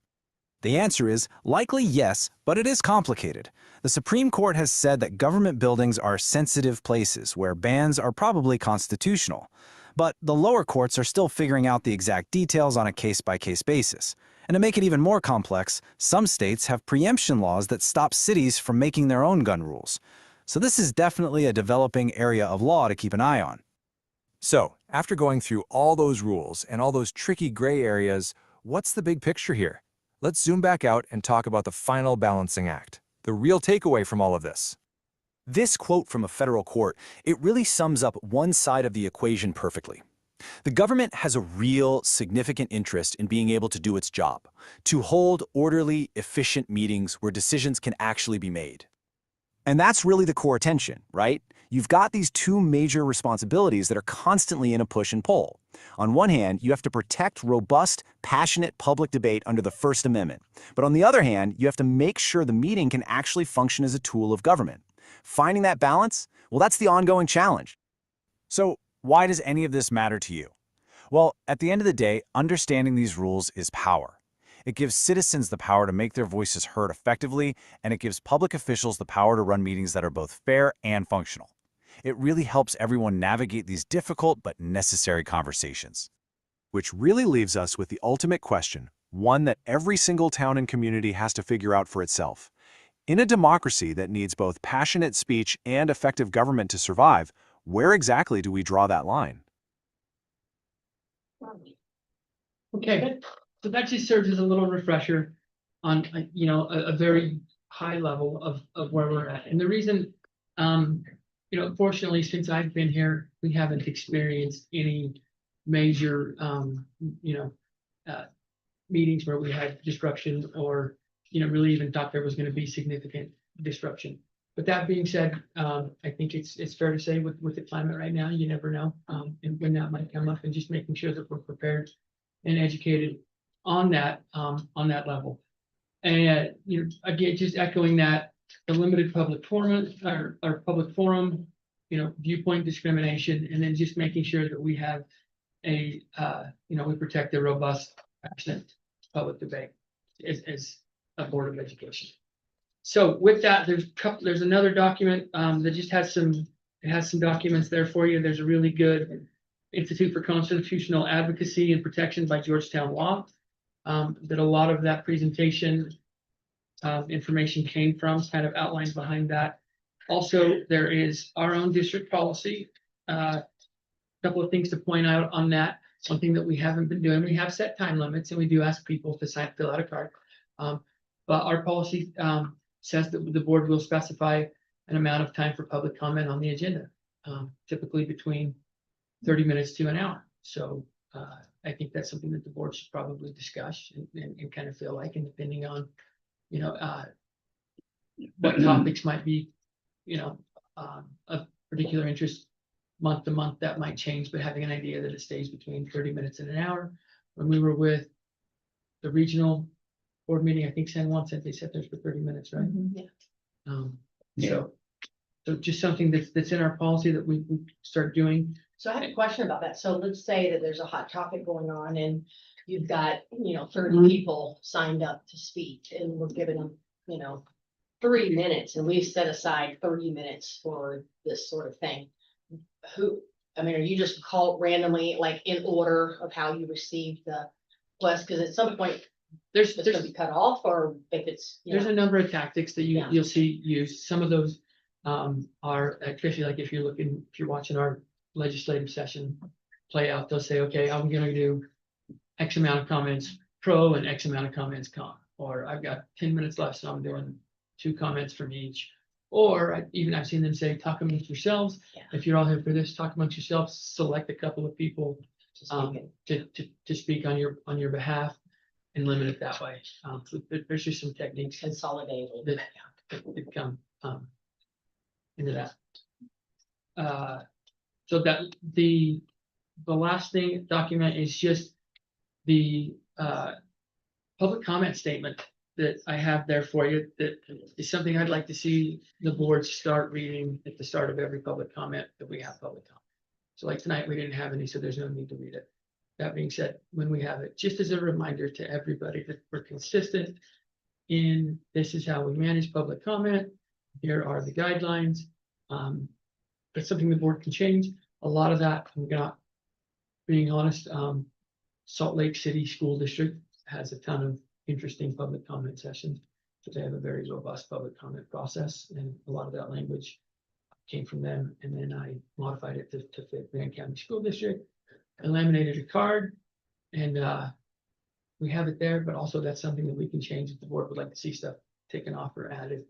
The answer is likely yes, but it is complicated. The Supreme Court has said that government buildings are sensitive places where bans are probably constitutional. But the lower courts are still figuring out the exact details on a case-by-case basis. And to make it even more complex, some states have preemption laws that stop cities from making their own gun rules. So this is definitely a developing area of law to keep an eye on. So, after going through all those rules and all those tricky gray areas, what's the big picture here? Let's zoom back out and talk about the final balancing act, the real takeaway from all of this. This quote from a federal court, it really sums up one side of the equation perfectly. The government has a real, significant interest in being able to do its job, to hold orderly, efficient meetings where decisions can actually be made. And that's really the core tension, right? You've got these two major responsibilities that are constantly in a push and pull. On one hand, you have to protect robust, passionate public debate under the First Amendment. But on the other hand, you have to make sure the meeting can actually function as a tool of government. Finding that balance, well, that's the ongoing challenge. So, why does any of this matter to you? Well, at the end of the day, understanding these rules is power. It gives citizens the power to make their voices heard effectively, and it gives public officials the power to run meetings that are both fair and functional. It really helps everyone navigate these difficult but necessary conversations. Which really leaves us with the ultimate question, one that every single town and community has to figure out for itself. In a democracy that needs both passionate speech and effective government to survive, where exactly do we draw that line? Okay, so that just serves as a little refresher on, a very high level of where we're at. And the reason, fortunately, since I've been here, we haven't experienced any major, meetings where we had disruption or, really even thought there was going to be significant disruption. But that being said, I think it's fair to say with the climate right now, you never know, and when that might come up, and just making sure that we're prepared and educated on that level. And again, just echoing that, the limited public forum or public forum, viewpoint discrimination, and then just making sure that we have we protect the robust, passionate public debate as a Board of Education. So with that, there's another document that just has some documents there for you. There's a really good Institute for Constitutional Advocacy and Protection by Georgetown Law that a lot of that presentation information came from, kind of outlined behind that. Also, there is our own district policy. A couple of things to point out on that. One thing that we haven't been doing, we have set time limits, and we do ask people to fill out a card. But our policy says that the board will specify an amount of time for public comment on the agenda, typically between 30 minutes to an hour. So I think that's something that the board should probably discuss and kind of feel like, and depending on, what topics might be, of particular interest month to month, that might change, but having an idea that it stays between 30 minutes and an hour. When we were with the regional board meeting, I think San Juan said they sat there for 30 minutes, right? Yeah. So just something that's in our policy that we start doing. So I had a question about that. So let's say that there's a hot topic going on and you've got, 30 people signed up to speak, and we're giving them, 3 minutes, and we've set aside 30 minutes for this sort of thing. Are you just called randomly, like in order of how you received the request? Because at some point it's gonna be cut off, or if it's, There's a number of tactics that you'll see used. Some of those are especially like if you're watching our legislative session play out, they'll say, okay, I'm gonna do X amount of comments pro and X amount of comments con, or I've got 10 minutes left, so I'm doing 2 comments from each. Or I've seen them say, talk amongst yourselves. Yeah. If you're all here for this, talk amongst yourselves, select a couple of people to speak on your behalf and limit it that way. So there's just some techniques consolidated that come into that. So that the last thing document is just the public comment statement that I have there for you. That is something I'd like to see the board start reading at the start of every public comment that we have public comment. So like tonight, we didn't have any, so there's no need to read it. that being said, when we have it, just as a reminder to everybody that we're consistent in this is how we manage public comment. Here are the guidelines. It's something the board can change. A lot of that, I'm not being honest, Salt Lake City School District has a ton of interesting public comment sessions. So they have a very robust public comment process, and a lot of that language came from them. And then I modified it to fit Grand County School District. I laminated a card, and we have it there, but also that's something that we can change if the board would like to see stuff taken off or added.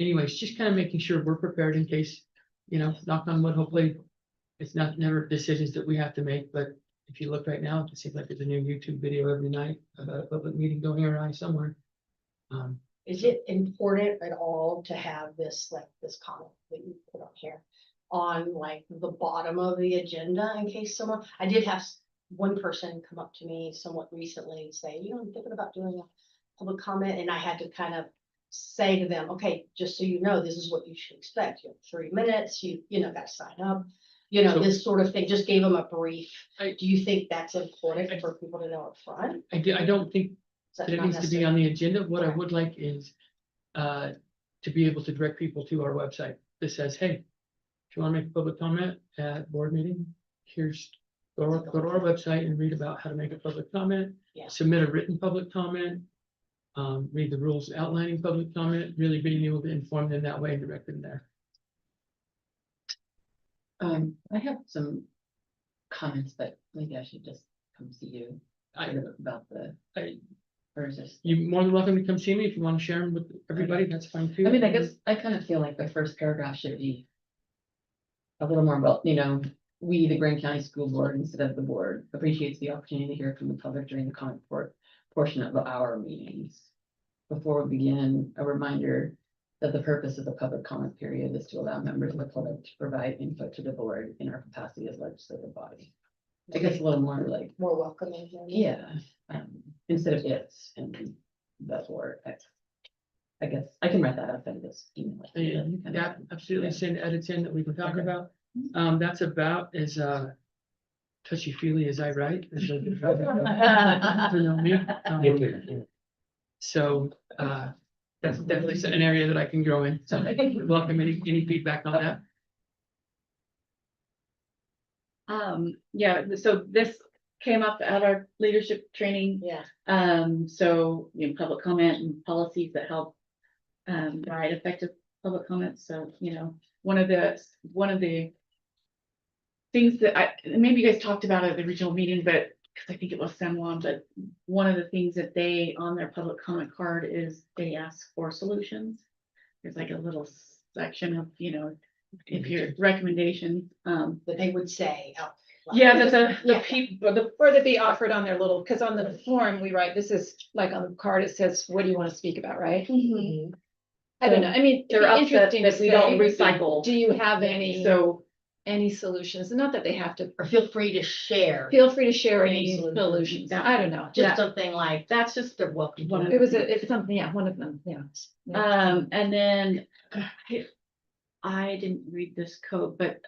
Anyways, just kind of making sure we're prepared in case, knock on wood, hopefully it's never decisions that we have to make, but if you look right now, it seems like there's a new YouTube video every night about a public meeting going around somewhere. Is it important at all to have this, like this comment that you put on here on like the bottom of the agenda in case someone, I did have one person come up to me somewhat recently and say, I'm thinking about doing a public comment, and I had to kind of say to them, okay, just so you know, this is what you should expect. You have 3 minutes, you got to sign up, So- this sort of thing, just gave them a brief. I- Do you think that's important for people to know up front? I don't think Is that that it not needs to be necessary? on the agenda. What I Okay. would like is to be able to direct people to our website that says, hey, if you want to make a public comment at board meeting, go to our website and read about how to make a public comment, Yeah. submit a written public comment, read the rules outlining public comment, really being able to inform them that way and direct them there. I have some comments, but maybe I should just come see you about or is this? You're more than welcome to come see me if you want to share them with everybody, that's fine too. I mean, I guess I kind of feel like the first paragraph should be a little more about, we, the Grand County School Board, instead of the board, appreciates the opportunity to hear from the public during the comment portion of our meetings. Before we begin, a reminder that the purpose of the public comment period is to allow members of the public to provide input to the board in our capacity as legislative body. I guess a little more like, More welcoming. maybe? yeah, instead of it's and the board. I guess I can write that up and just email it. Yeah, absolutely, send edits in that we can talk Okay. about. That's about as touchy-feely as I write. As you know me. So that's definitely an area that I can grow in. So welcome any feedback on that. Yeah, so this came up at our leadership training. Yeah. So, public comment and policies that help guide effective public comments. So, one of the things that maybe you guys talked about at the regional meeting, but because I think it was San Juan, but one of the things that they on their public comment card is they ask for solutions. There's like a little section of, if your recommendations, That they would say. out loud. yeah, that the Yeah. people, Or that be offered on their little, because on the form we write, this is like on the card, it says, what do you want to speak about, right? Mhm. I don't know, I mean, it'd they're be upset interesting to that we don't say, recycle. do you have any So solutions? Not that they have to, Or feel free to share. feel free to share Any any solutions. solutions. Yeah. I don't know. Just something like, that's just they're welcome. one of to. It's something, yeah, one of them, yeah. and then I didn't read this code, but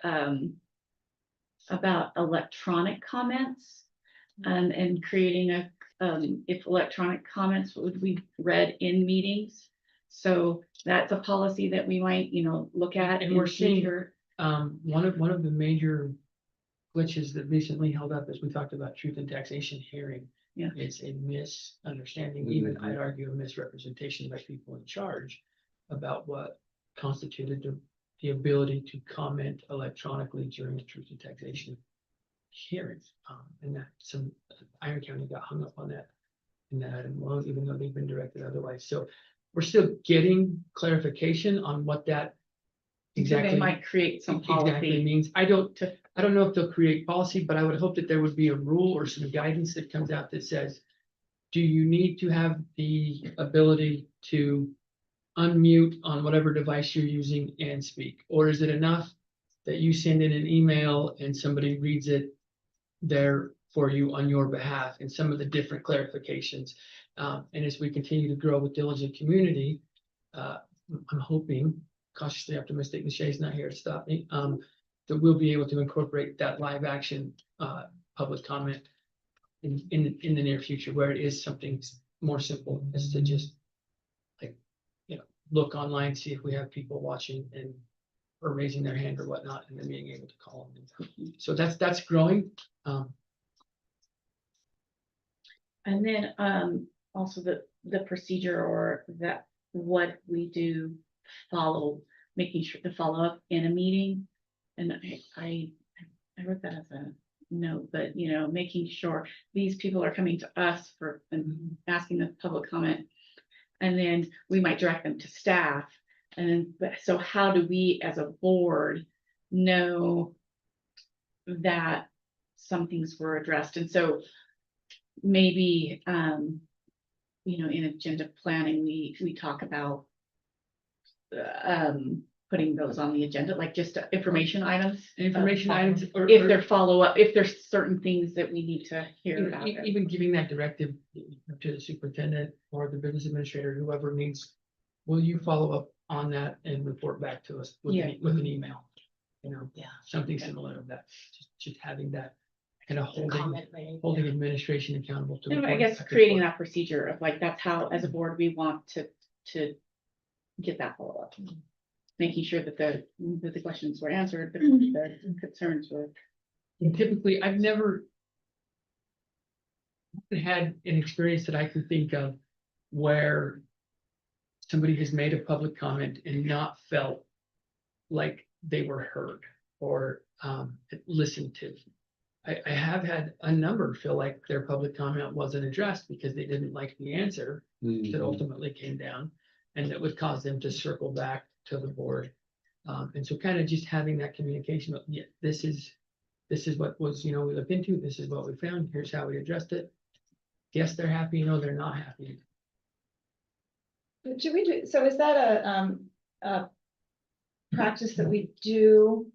about electronic comments and creating if electronic comments would be read in meetings. So that's a policy that we might, look at. And we're in seeing- future. One of the major glitches that recently held up as we talked about truth and taxation hearing. Yeah. It's a misunderstanding, even I'd argue a misrepresentation by people in charge about what constituted the ability to comment electronically during the truth and taxation hearing. And that Iron County got hung up on that in that item alone, even though they've been directed otherwise. So we're still getting clarification on what that exactly. They might create some Exactly policy. means. I don't know if they'll create policy, but I would hope that there would be a rule or some guidance that comes out that says, do you need to have the ability to unmute on whatever device you're using and speak? Or is it enough that you send in an email and somebody reads it there for you on your behalf, and some of the different clarifications? And as we continue to grow with diligent community, I'm hoping, cautiously optimistic, and Shay's not here to stop me, that we'll be able to incorporate that live action public comment in the near future, where it is something more simple, as to just like, look online, see if we have people watching and or raising their hand or whatnot, and then being able to call them. So that's growing. And then, also the procedure or that what we do follow, making sure to follow up in a meeting. And I wrote that as a note, but making sure these people are coming to us for and asking the public comment. And then we might direct them to staff. And then, so how do we as a board know that some things were addressed? And so maybe, in agenda planning, we talk about putting those on the agenda, like just information items. Information items, or If they're follow-up, if there's certain things that we need to hear about. even giving that directive to the superintendent or the business administrator, whoever needs, will you follow up on that and report back to us with with an email? Yeah. Something similar to that, just having that kind of holding Comment made. administration accountable to. And I report guess back to creating board. that procedure of like, that's how, as a board, we want to get that follow-up. Making sure that the questions were answered, the concerns were. And typically, I've never had an experience that I can think of where somebody has made a public comment and not felt like they were heard or listened to. I have had a number feel like their public comment wasn't addressed because they didn't like the answer that ultimately came down, and that would cause them to circle back to the board. And so kind of just having that communication of, yeah, this is what was, we looked into, this is what we found, here's how we addressed it. Yes, they're happy, no, they're not happy. Do we do, so is that a practice that we do?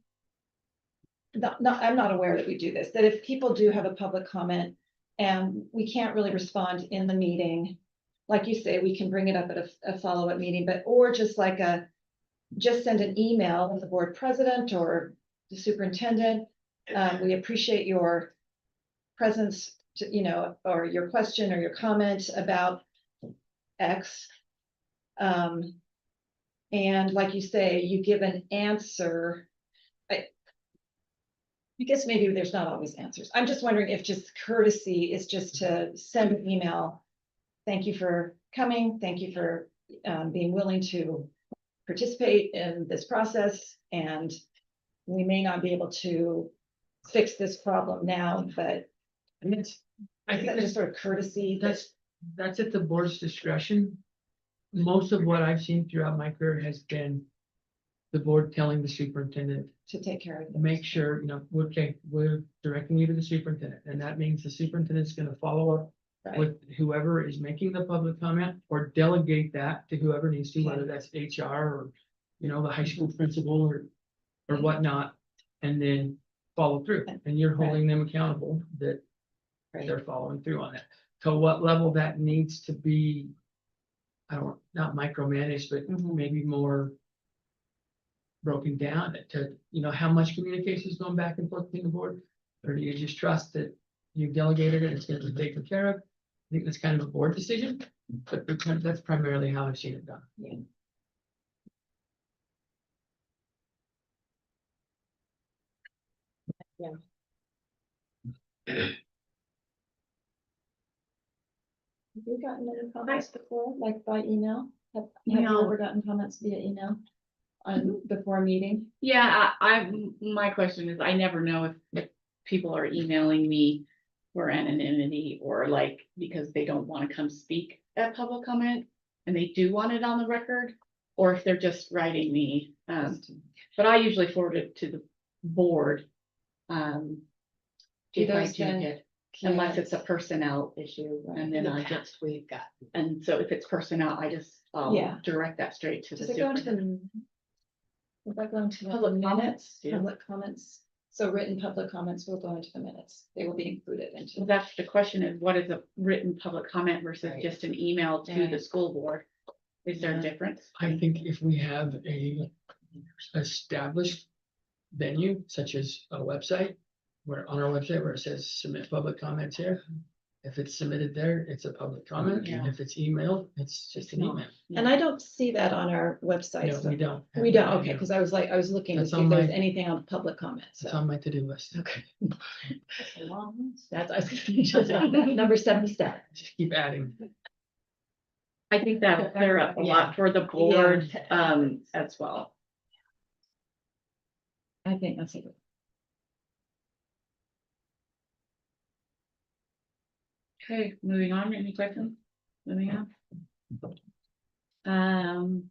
I'm not aware that we do this, that if people do have a public comment and we can't really respond in the meeting, like you say, we can bring it up at a follow-up meeting, or just like just send an email to the board president or the superintendent. We appreciate your presence, or your question or your comment about X. And like you say, you give an answer. I guess maybe there's not always answers. I'm just wondering if just courtesy is just to send an email. Thank you for coming. Thank you for being willing to participate in this process. And we may not be able to fix this problem now, but I think that's just sort of courtesy. That's at the board's discretion. Most of what I've seen throughout my career has been the board telling the superintendent to take care of it. Make sure, we're directing you to the superintendent, and that means the superintendent's gonna follow up with whoever is making the public comment, or delegate that to whoever needs to, whether that's HR or, the high school principal or whatnot, and then follow through, and you're holding them accountable that they're following through on that. To what level that needs to be, not micromanaged, but maybe more broken down to, how much communication is going back and forth between the board? Or do you just trust that you've delegated it, it's gonna be taken care of? I think that's kind of a board decision, but that's primarily how I've seen it done. Yeah. Have you gotten any comments before, like by email? Have you No. ever gotten comments via email before a meeting? Yeah, my question is, I never know if people are emailing me for anonymity or like, because they don't want to come speak at public comment and they do want it on the record, or if they're just writing me. But I usually forward it to the board. If I do get, unless it's a personnel issue, and then I just, we've got. and so if it's personnel, I'll direct that straight to the Does it go into superintendent. the, will that go into the Public minutes? comments, yeah. Public comments, so written public comments will go into the minutes, they will be included So into. that's the question, is what is a written public comment versus Right. just an email to the school board? Is there a difference? I think if we have a established venue, such as a website, where on our website where it says submit public comments here. If it's submitted there, it's a public comment, and if it's emailed, it's just an email. And I don't see that on our website. No, so- we don't. We don't, okay, because I was looking to That's see if on there's my- anything on public comments, It's so. on my to-do list. Okay. That's, I was gonna say, number 77. Just keep adding. I think that'll clear up a lot for the board, as well. I think that's it. Okay, moving on, any questions? Moving on.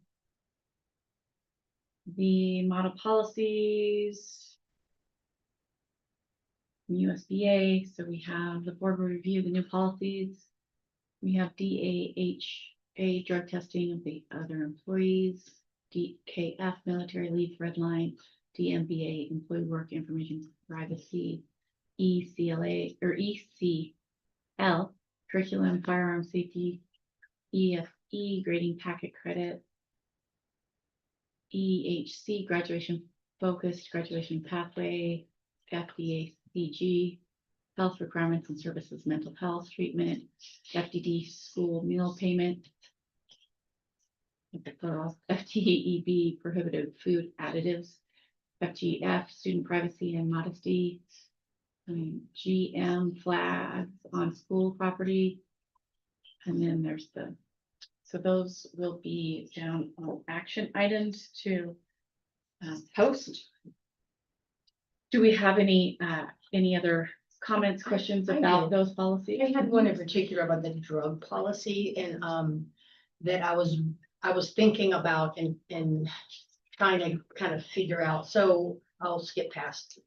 The model policies. USBA, so we have the board will review the new policies. We have DAHA drug testing of the other employees, DKF military leave red line, DMBA employee work information privacy, ECLA or ECL curriculum firearm safety, EFE grading packet credit, EHC graduation focused graduation pathway, FDACG health requirements and services, mental health treatment, FDD school meal payment, FTEB prohibited food additives, FGF student privacy and modesty, GM flags on school property, and then there's so those will be down on action items to post. Do we have any other comments, questions I about did. those policies? I had one in particular about the drug policy and that I was thinking about and trying to kind of figure out. So I'll skip past,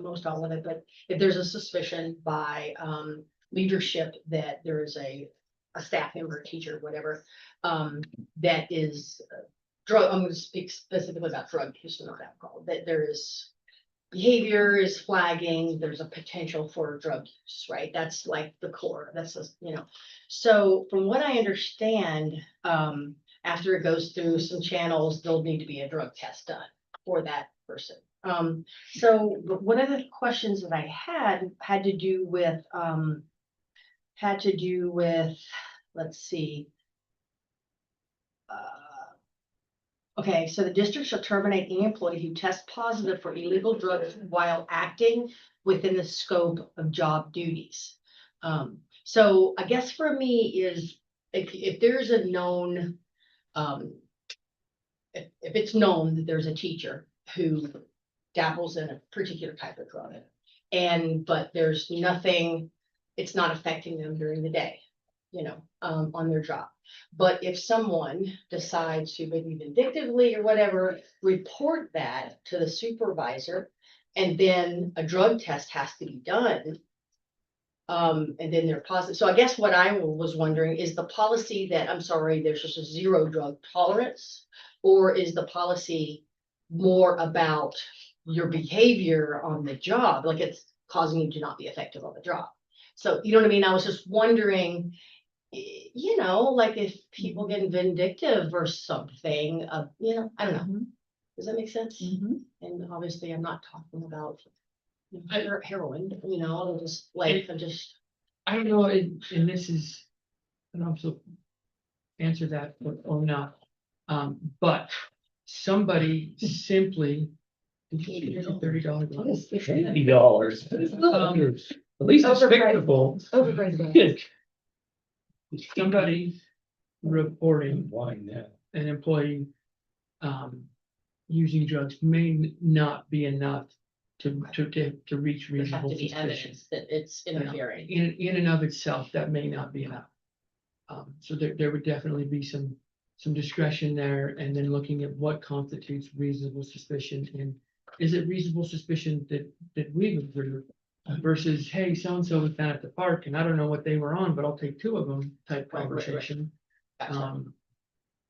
most all of it, but if there's a suspicion by leadership that there is a staff member, teacher, whatever, that is drug, I'm going to speak specifically about drug use and not alcohol, that there is behavior is flagging, there's a potential for drug use, right? That's like the core, so from what I understand, after it goes through some channels, there'll need to be a drug test done for that person. So one of the questions that I had to do with, let's see. Okay, so the district shall terminate any employee who tests positive for illegal drugs while acting within the scope of job duties. So I guess for me is if there's a known, if it's known that there's a teacher who dabbles in a particular type of drug, but there's nothing, it's not affecting them during the day, on their job. But if someone decides to maybe vindictively or whatever, report that to the supervisor, and then a drug test has to be done. And then they're positive. So I guess what I was wondering is the policy that, I'm sorry, there's just a zero drug tolerance, or is the policy more about your behavior on the job? Like it's causing you to not be effective on the job. So, you know what I mean? I was just wondering, like if people get vindictive or something, I don't know. Does that make sense? And obviously I'm not talking about heroin, just like, I don't know, and this is, I don't know if you'll answer that or not. But somebody simply. $30. $80. At least it's fixable. Overpriced. Somebody reporting Why now? an employee using drugs may not be enough to reach There have reasonable to be suspicion. evidence that it's interfering. In and of itself, that may not be enough. So there would definitely be some discretion there, and then looking at what constitutes reasonable suspicion, and is it reasonable suspicion that we've observed versus, hey, so-and-so was down at the park and I don't know what they were on, but I'll take two of them type Right. conversation. Gotcha.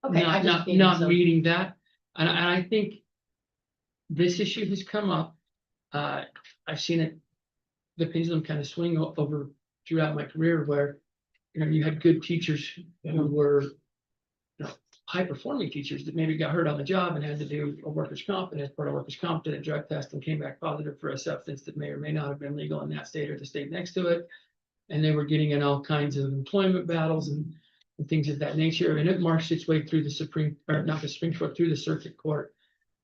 Okay, I just needed Not some- meeting that, and I think this issue has come up. I've seen it, the pendulum kind of swing over throughout my career where, you had good teachers who were, high-performing teachers that maybe got hurt on the job and had to do a workers' comp, and as part of workers' comp, did a drug test and came back positive for a substance that may or may not have been legal in that state or the state next to it. And they were getting in all kinds of employment battles and things of that nature, and it marched its way through the Supreme, or not the Supreme Court, through the Circuit Court.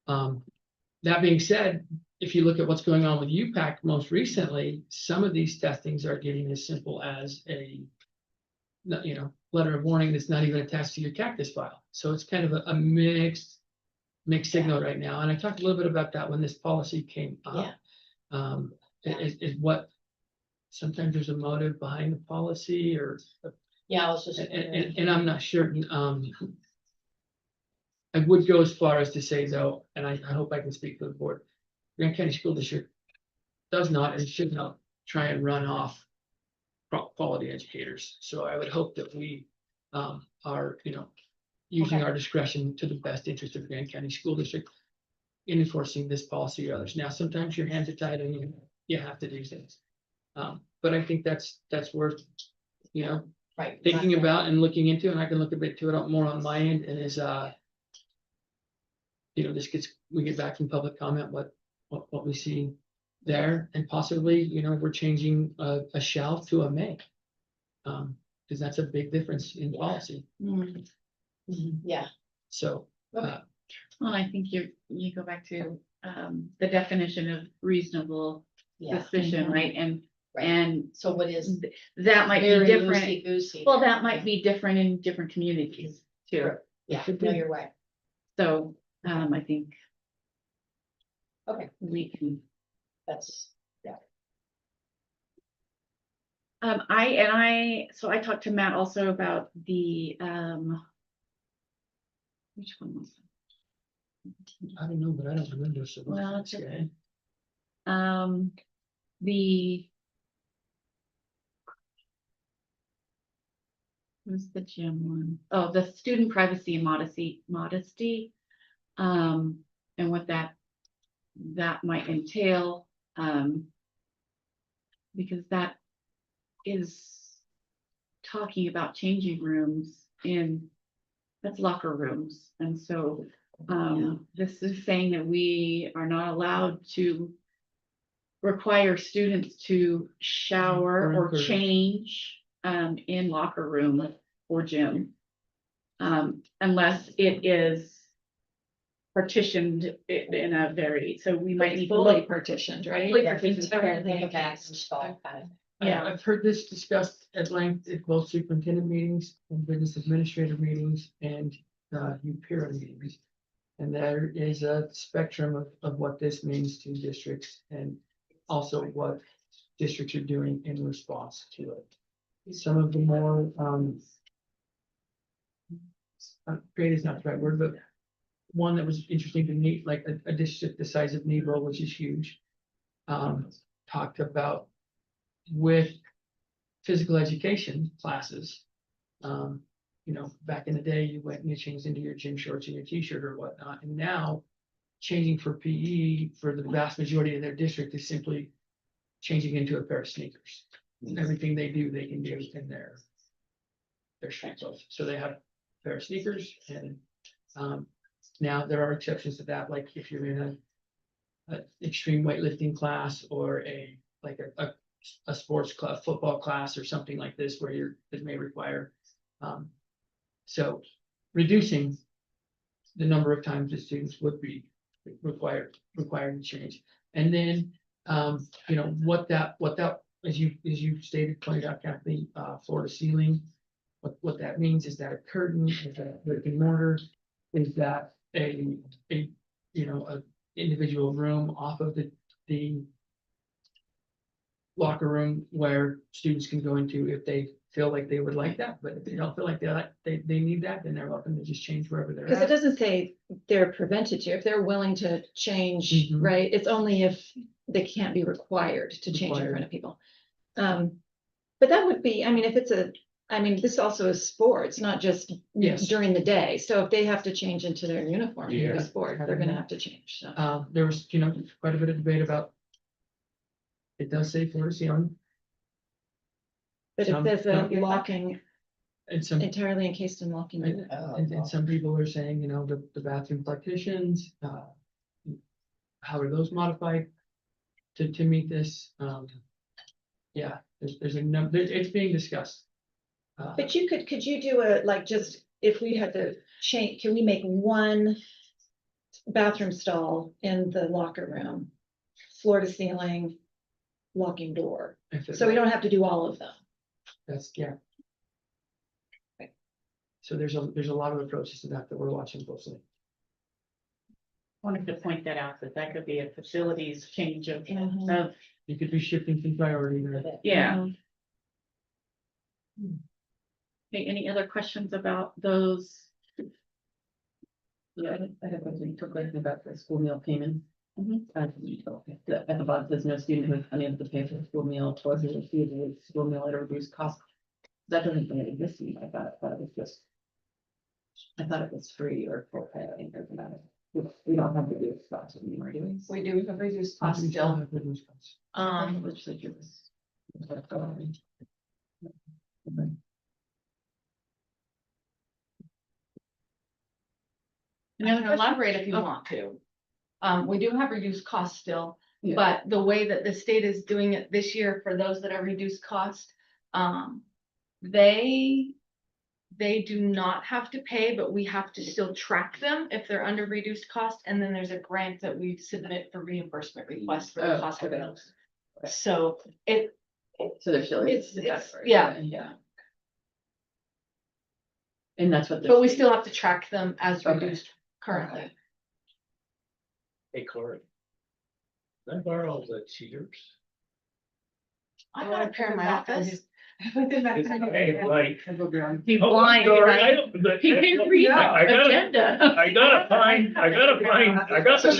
That being said, if you look at what's going on with UPAC most recently, some of these testings are getting as simple as a, letter of warning that's not even attached to your cactus file. So it's kind of a mixed signal right now. And I talked a little bit about that when this policy came up. Is what, sometimes there's a motive behind the policy or, Yeah, I was just. and I'm not sure. I would go as far as to say though, and I hope I can speak for the board, Grant County School District does not and should not try and run off quality educators. So I would hope that we are, using Okay. our discretion to the best interest of Grant County School District in enforcing this policy or others. Now, sometimes your hands are tied and you have to do things. But I think that's worth, Right. thinking about and looking into, and I can look a bit to it more on my end, and is we get back from public comment, what we see there, and possibly, we're changing a shall to a may. Because that's a big difference in policy, Yeah. so. Well, I think you go back to the definition of reasonable Yeah. suspicion, right? Right. And So what is? that might be Very different. loosey-goosey. Well, that might be different in different communities too. Sure. Yeah, no, you're right. So I think Okay, we can. that's, yeah. So I talked to Matt also about the which one was it? I don't know, but I don't remember, so. Well, it's okay. The who's the gym one? Oh, the student privacy and modesty. And what that might entail, because that is talking about changing rooms that's locker rooms. And so this is saying that we are not allowed to require students to shower or change in locker room or gym, unless it is partitioned in a very, so we might need to Fully look. partitioned, right? Fully Yeah, partitioned, like a back install kind of. Yeah. I've heard this discussed at length at both superintendent meetings and business administrator meetings and UPIRA meetings. And there is a spectrum of what this means to districts and also what districts are doing in response to it. Some of the more great is not the right word, but one that was interesting to me, like a district the size of Nebo, which is huge, talked about with physical education classes. Back in the day, you went and you changed into your gym shorts and your t-shirt or whatnot, and now changing for PE for the vast majority of their district is simply changing into a pair of sneakers. And everything they do, they can do in their street clothes. So they have a pair of sneakers, and now there are exceptions to that, like if you're in an extreme weightlifting class or a sports club, football class or something like this where it may require. So reducing the number of times that students would be required to change. And then, what that, as you stated, pointed out, Kathleen, floor to ceiling, what that means is that a curtain, is that brick and mortar, is that a individual room off of the locker room where students can go into if they feel like they would like that, but if they don't feel like they need that, then they're welcome to just change wherever they're Because it at. doesn't say they're prevented to, if they're willing to change, Mhm. right? It's only if they can't be required to change in front of people. But that would be, if it's this also is sports, not just Yes. during the day. So if they have to change into their uniform Yeah. for sport, they're gonna have to change, so. There was, quite a bit of debate about. It does say floor to ceiling. But it Some says don't get that. locking, And some, entirely encased in walking. and, and some people are saying, the bathroom partitions, how are those modified to meet this? Yeah, there's a number, it's being discussed. But could you do just, if we had to change, can we make one bathroom stall in the locker room? Floor to ceiling, locking door, so we don't have to do all of them. That's, yeah. So there's a lot of approaches to that we're watching closely. Wanted to point that out, that could be a facilities change of, You could be shifting some priority there. yeah. Okay, any other questions about those? Yeah, I have a quick question about the school meal payment. Mhm. At the bottom, there's no student who is unable to pay for the school meal towards the school meal at a reduced cost. That doesn't really exist. I thought it was free or full pay. I think doesn't matter. We don't have reduced costs anymore, do we? We do have reduced costs still. Which like it was. Any other I can questions? elaborate if you want to. We do have reduced costs still, Yeah. but the way that the state is doing it this year for those that are reduced cost, they do not have to pay, but we have to still track them if they're under reduced cost, and then there's a grant that we submit for reimbursement requests for the Oh, cost of okay. meals. Okay. So So they're still. It's- in the it's- category, yeah. Yeah. And that's what. but we still have to track them as Okay. reduced currently. Hey, Corey. Can I borrow the cheaters? I got a pair in my office. Hey, like. He's Oh, blind, sorry, right? I don't- but- He can read Yeah, I the gotta- agenda. I gotta find, I got the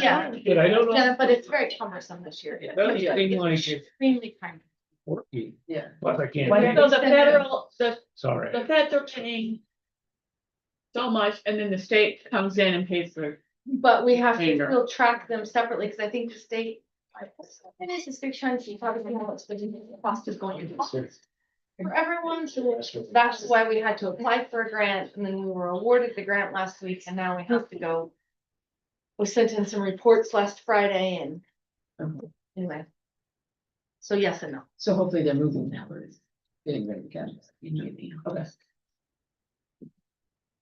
Yeah. but I don't know. Yeah, but it's very cumbersome this year. That seems like it's Extremely kind. quirky, Yeah. but I can't. Why do don't it. So the Sorry. feds are paying so much, and then the state comes in and pays for. But we have to Anger. still track them separately, because I think the state. It is a state trying to see probably how much the cost is going to cost for everyone, so that's why we had to apply for a grant, and then we were awarded the grant last week, and now we have to go. We sent in some reports last Friday and anyway. So yes and no. So hopefully they're moving now, or it's getting ready to catch. Okay.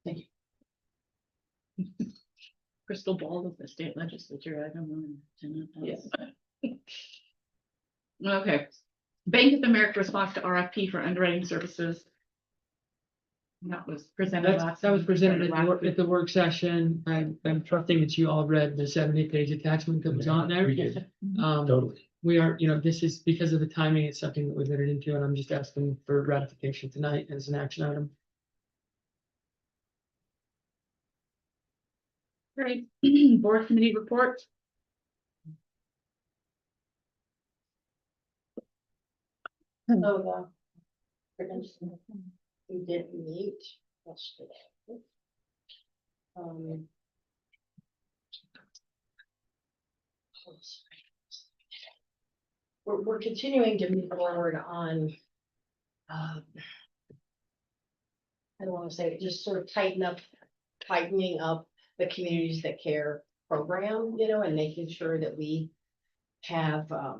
Thank you. Crystal ball of the state legislature, I don't know. Yes. Okay, Bank of America response to RFP for underwriting services. That was presented last. That was presented at last at the work session. I'm trusting that you all read the 70-page attachment that was on there. We did, Um, totally. we are, this is because of the timing, it's something that we've entered into, and I'm just asking for ratification tonight as an action item. Great. Board committee report. So we did meet yesterday. We're continuing to move forward on. I don't want to say it, just sort of tightening up the communities that care program, and making sure that we have, that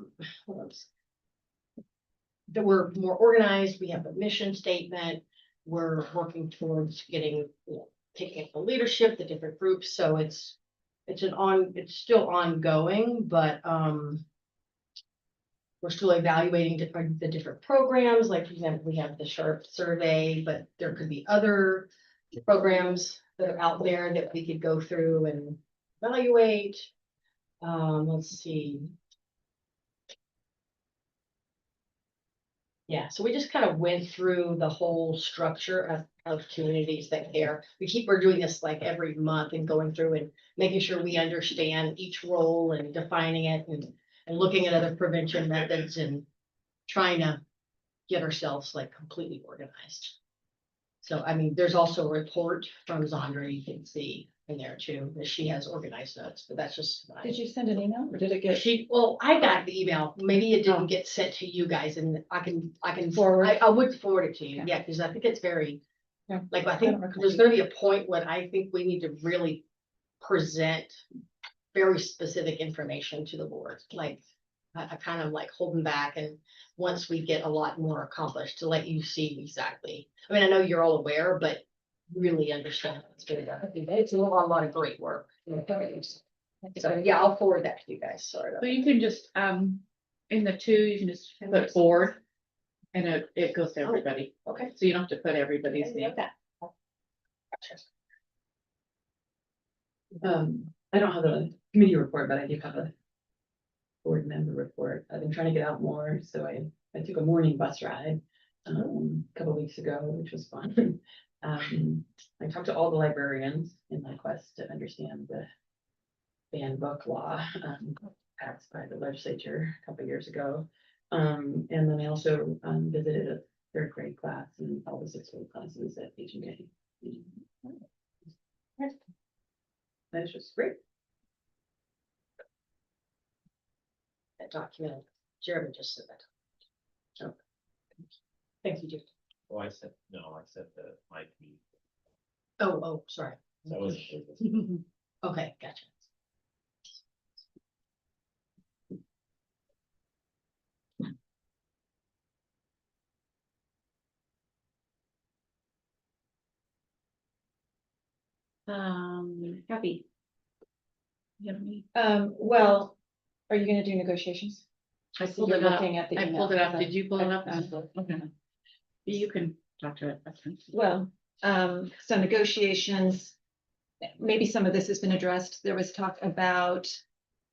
we're more organized, we have a mission statement, we're working towards getting, taking up the leadership, the different groups, so it's still ongoing, but, we're still evaluating the different programs, like, for example, we have the SHARP survey, but there could be other programs that are out there that we could go through and evaluate. Let's see. Yeah, so we just kind of went through the whole structure of communities that care. We're doing this like every month and going through and making sure we understand each role and defining it and looking at other prevention methods and trying to get ourselves like completely organized. So, I mean, there's also a report from Zandra you can see in there too, that she has organized notes, but that's just. Did you send an email or did it get? I got the email, maybe it didn't get sent to you guys and I can Forward. I would forward it to you, yeah, because I think it's very Like, I think there's gonna be a point when I think we need to really present very specific information to the board, like, I kind of like holding back, and once we get a lot more accomplished, to let you see exactly. I mean, I know you're all aware, but really understand what's going on. It's a lot of great work. So, yeah, I'll forward that to you guys, sorry. So you can just, in the two, you can just put board. And it goes to everybody. Okay. So you don't have to put everybody's name. I don't have a committee report, but I do have a board member report. I've been trying to get out more, so I took a morning bus ride a couple weeks ago, which was fun. I talked to all the librarians in my quest to understand the banned book law passed by the legislature a couple years ago. And then I also visited a third grade class and all the sixth grade classes at H&J. That was just great. That document, Jeremy just said that. Oh. Thank you, Jim. Oh, I said the mic. Oh, sorry. That was. Okay, gotcha. Happy. You know me. Well, are you gonna do negotiations? I So pulled you're it up. looking at the I email. pulled it up. Did you pull it up? Okay. You can talk to it. That's fine. Well, so negotiations, maybe some of this has been addressed. There was talk about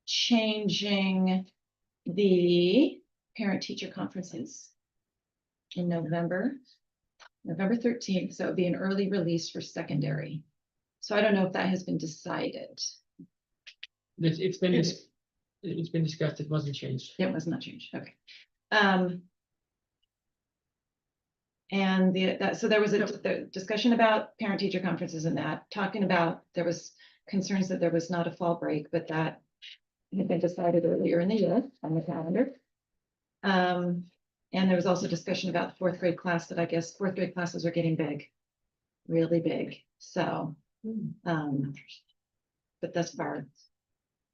changing the parent-teacher conferences in November 13th, so it'd be an early release for secondary. So I don't know if that has been decided. It's been discussed, it wasn't changed. It was not changed, okay. And so there was the discussion about parent-teacher conferences and that, talking about, there was concerns that there was not a fall break, but that had been decided earlier in the year on the calendar. And there was also discussion about the fourth grade class, that I guess fourth grade classes are getting big, really big, so. But thus far,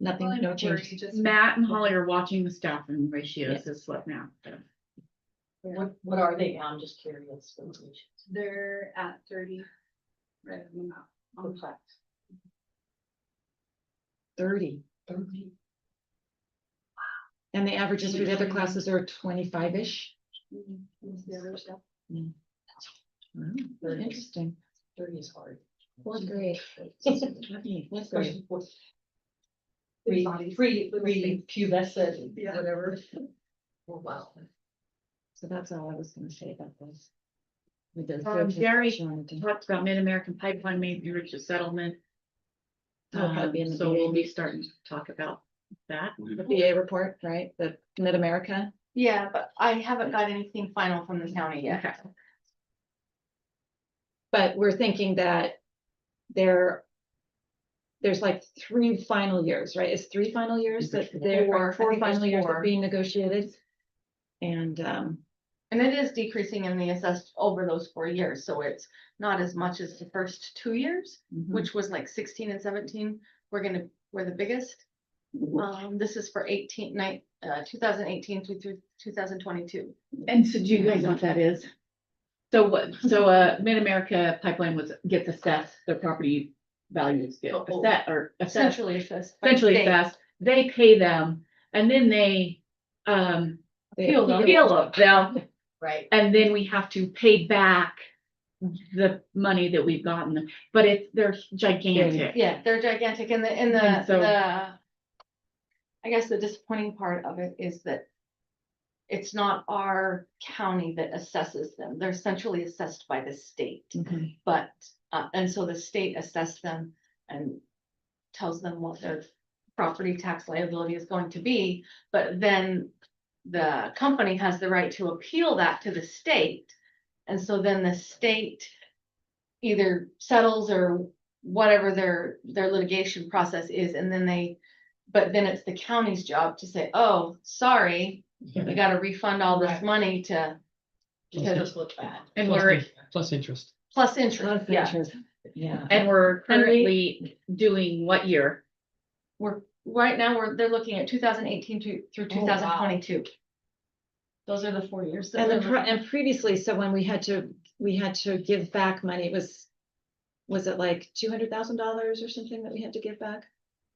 nothing, no change. Matt and Holly are watching the staffing ratios is what now. What are they now? I'm just curious. They're at 30. Right on the flat. 30. And the averages for the other classes are 25-ish. Very interesting. 30 is hard. Fourth grade. Free pubescent, whatever. Oh, wow. So that's all I was gonna say about this. Jerry talked about Mid-American Pipeline, maybe reach a settlement. That'll probably be in the So we'll BA. be starting to talk about that. The BA report, right? The Mid-America. Yeah, but I haven't got anything final from the county yet. Okay. But we're thinking that there's like 3 final years, right? It's 3 final years that there are 4 final years that are being negotiated. And it is decreasing in the assessed over those 4 years, so it's not as much as the first 2 years, which was like 16 and 17. We're the biggest. This is for 2018 through 2022. And so do you guys know what that is? So Mid-America Pipeline gets assessed, their property values get assessed or assessed. Essentially assessed. Essentially assessed, they pay them, and then they appeal them. Right. And then we have to pay back the money that we've gotten, but they're gigantic. Yeah, they're gigantic, and And so- I guess the disappointing part of it is that it's not our county that assesses them. They're essentially assessed by the state. But, and so the state assessed them and tells them what their property tax liability is going to be, but then the company has the right to appeal that to the state. And so then the state either settles or whatever their litigation process is, and then but then it's the county's job to say, oh, sorry, we gotta refund all this money to. It just looks bad. And Plus we're, plus interest. Plus interest, yeah. Yeah. And we're currently doing what year? Right now, they're looking at 2018 through Oh, wow. 2022. Those are the 4 years. that And they're then, looking- and previously, so when we had to give back money, was it like $200,000 or something that we had to give back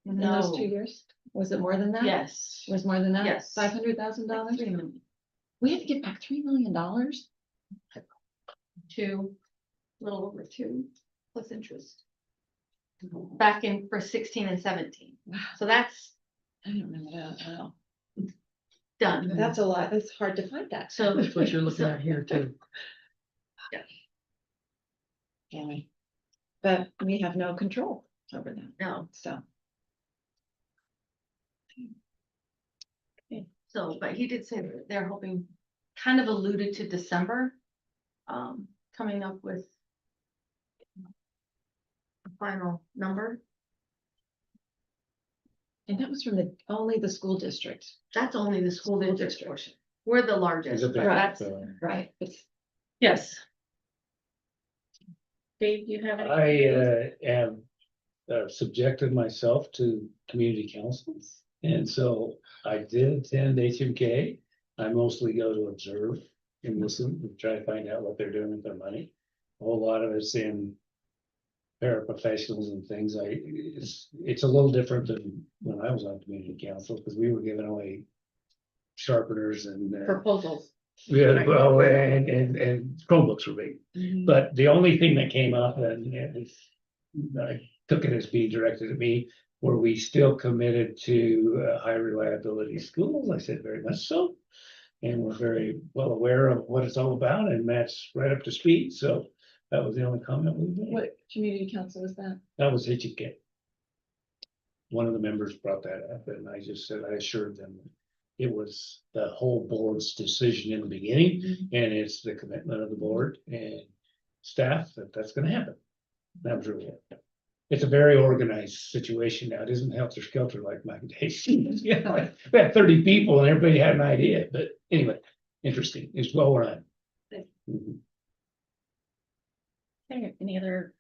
in those 2 No, years? Was it more than that? yes. Was more than that? Yes. $500,000? We had to give back $3 million? 2, a little over 2, plus interest. Back in for 16 and 17. Wow, So that's I don't remember that at all. done. That's a lot. That's hard to find that. So That's what you're looking at here too. Yeah. But we have no control over that, no, so. so, but he did say that they're hoping, kind of alluded to December, coming up with a final number. And that was from only the school district. That's only the school district portion. We're the largest. Is it but big? that's, Right. It's Yes. Dave, do you have any? I am subjected myself to community councils. And so I did attend HMK. I mostly go to observe and listen and try to find out what they're doing with their money. A whole lot of it's in paraprofessionals and things. It's a little different than when I was on community council because we were giving away sharpeners and Proposals. yeah, well, and Chromebooks were big. But the only thing that came up, and I took it as being directed at me, were we still committed to high reliability schools? I said very much so. And we're very well aware of what it's all about, and Matt's right up to speed, so that was the only comment we made. what community council was that? That was HK. One of the members brought that up, and I just said, I assured them it was the whole board's decision in the beginning, and it's the commitment of the board and staff that that's gonna happen. That was really it. It's a very organized situation now. It isn't helter skelter like my days. You know, like, we had 30 people and everybody had an idea, but anyway, interesting. It's well run. Mhm. Okay, any other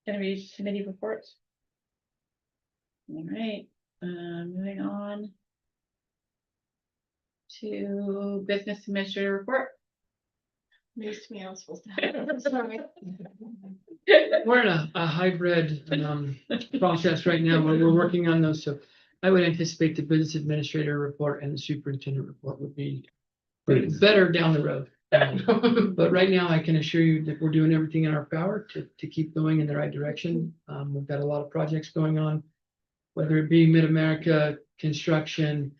committee reports? All right, moving on to business administrator report. news to me, I was supposed to have. Sorry. We're in a hybrid process right now where we're working on those, so I would anticipate the business administrator report and the superintendent report would be better down the road. But right now, I can assure you that we're doing everything in our power to keep going in the right direction. We've got a lot of projects going on, whether it be Mid-America, construction,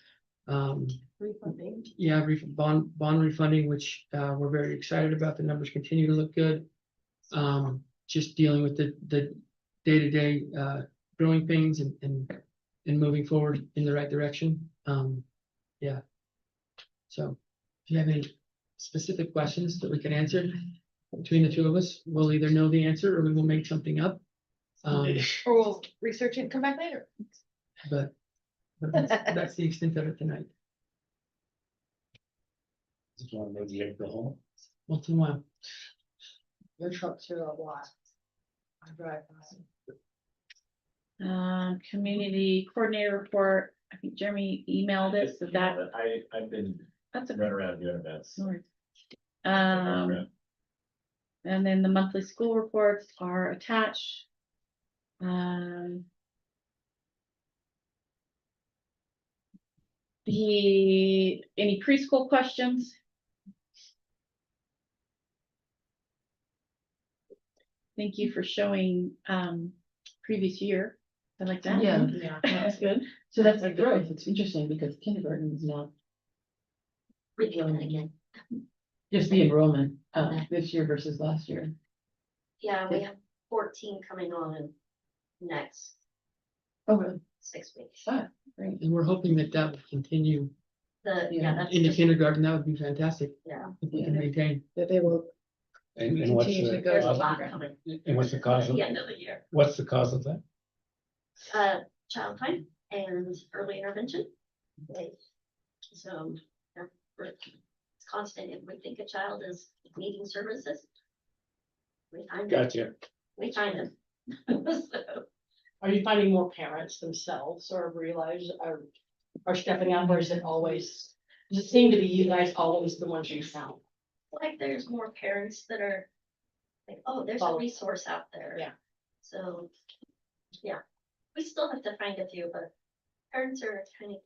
Refunding. yeah, bond refunding, which we're very excited about. The numbers continue to look good. Just dealing with the day-to-day growing things and moving forward in the right direction. Yeah. So if you have any specific questions that we can answer between the two of us, we'll either know the answer or we will make something up. Or we'll research it and come back later. But that's the extent of it tonight. Just want to maybe go home. Once in a while. Your trucks are a lot. I drive by. Community coordinator report. I think Jeremy emailed it, so that, I've been that's a. running around doing events. No worries. And then the monthly school reports are attached. Any preschool questions? Thank you for showing, previous year. I like that. Yeah. That's good. So that's the growth. It's interesting because kindergarten is not Again. just the enrollment this year versus last year. Yeah, we have 14 coming on next Oh, really? 6 weeks. Ah, great. And we're hoping that that will continue Yeah, that's into just, kindergarten. That would be fantastic yeah. if we can maintain. That they will And what's continue to the, go. There's a cause- lot coming and what's the cause at of, the end of the year. what's the cause of that? Child time and early intervention. So, it's constant. If we think a child is needing services, We find it, Gotcha. we find them. So, Are you finding more parents themselves or realize are stepping up, or is it always, does it seem to be you guys always the ones you found? like there's more parents that are like, oh, there's a Follow. resource out there. Yeah. So, yeah, we still have to find a few, but parents are kind of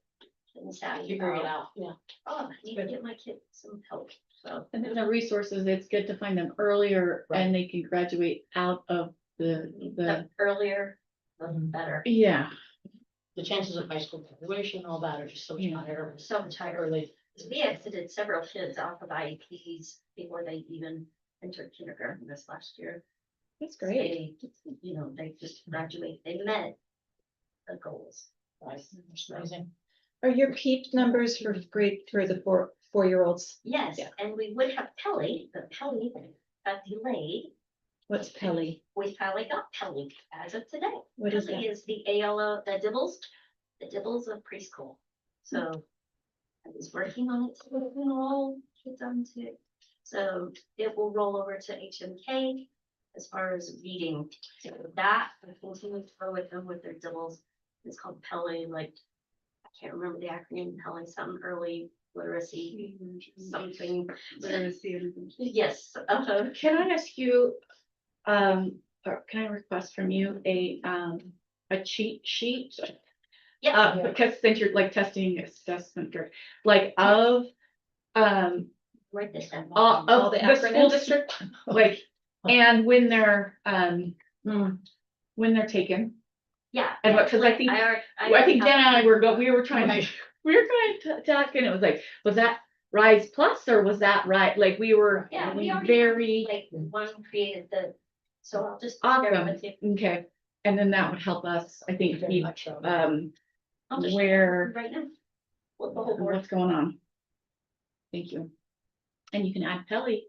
getting savvy. Figuring it about, out, yeah. Oh, I need to get my kid some help, so. And then the resources, it's good to find them earlier and they can graduate out of the, The earlier, the Mhm. better. yeah. The chances of high school graduation, all that are just so much Yeah. higher. So much higher. Early. We exited several kids off of IEPs before they even entered kindergarten this last year. That's great. They just graduate, they met the goals. Right. Amazing. Are your PEEP numbers for the 4-year-olds? Yes, Yeah. and we would have Pelly, but Pelly got delayed. What's Pelly? We finally got Pelly as of today. What is Pelly that? is the ALO, the dibbles of preschool. So I was working on it, to all kids onto it. So it will roll over to HMK as far as reading. So that, I continue to go with them with their dibbles. It's called Pelly, like, I can't remember the acronym, Pelly, something early literacy, something. Literacy. Yes, Can I ask you, or can I request from you a cheat sheet? yeah, Because since you're like testing assessment, or like of, write this down. of the the school acronyms? district, like, and when they're taken. Yeah. And what, cause I think, I think Jen and I we were trying to talk, and it was like, was that Rise Plus or was that right? Like, we were Yeah, we already very, like one created so I'll just share it awesome, with you. okay. And then that would help us, I think, Very keep, much so. I'll just where, right now. With the whole board, what's going on. Thank you. And you can add Pelly.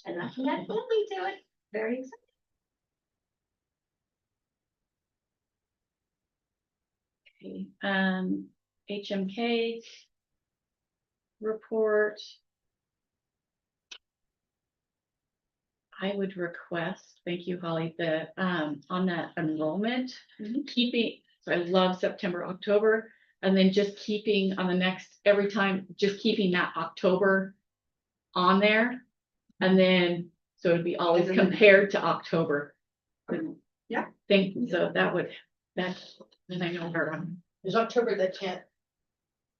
and I can add Pelly to it. Very excited. Okay, HMK report. I would request, thank you, Holly, on that enrollment, keeping, so I love September, October, and then just keeping on the next, every time, just keeping that October on there. And then, so it'd be always compared to October. Yeah. So then I know her. Is October the 10th?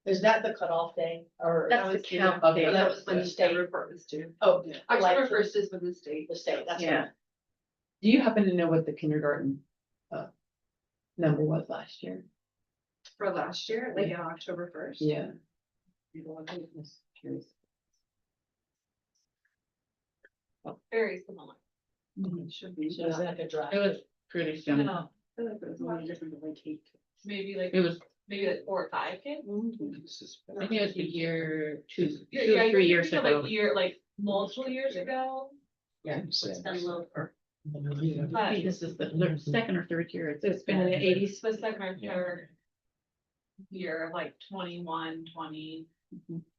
Is that the cutoff day or? That's the count Okay, day. that was when the state report was due. Oh, October 1st is when the state. the state, that's Yeah. right. Do you happen to know what the kindergarten number was last year? For last year, like on October 1st. Yeah. I'm just curious. Very similar. Mhm. Should be. So is that a drive? It was pretty similar. No, I feel like it was a little different than like 8. Maybe like, It was, maybe like 4 or 5 kids. I think it was the year two, Yeah, two or you're 3 years thinking ago. like multiple years ago. Yeah. It's been low for. I think this is the second or third year. It's been in the 80s, was like my third year of like 21, 20,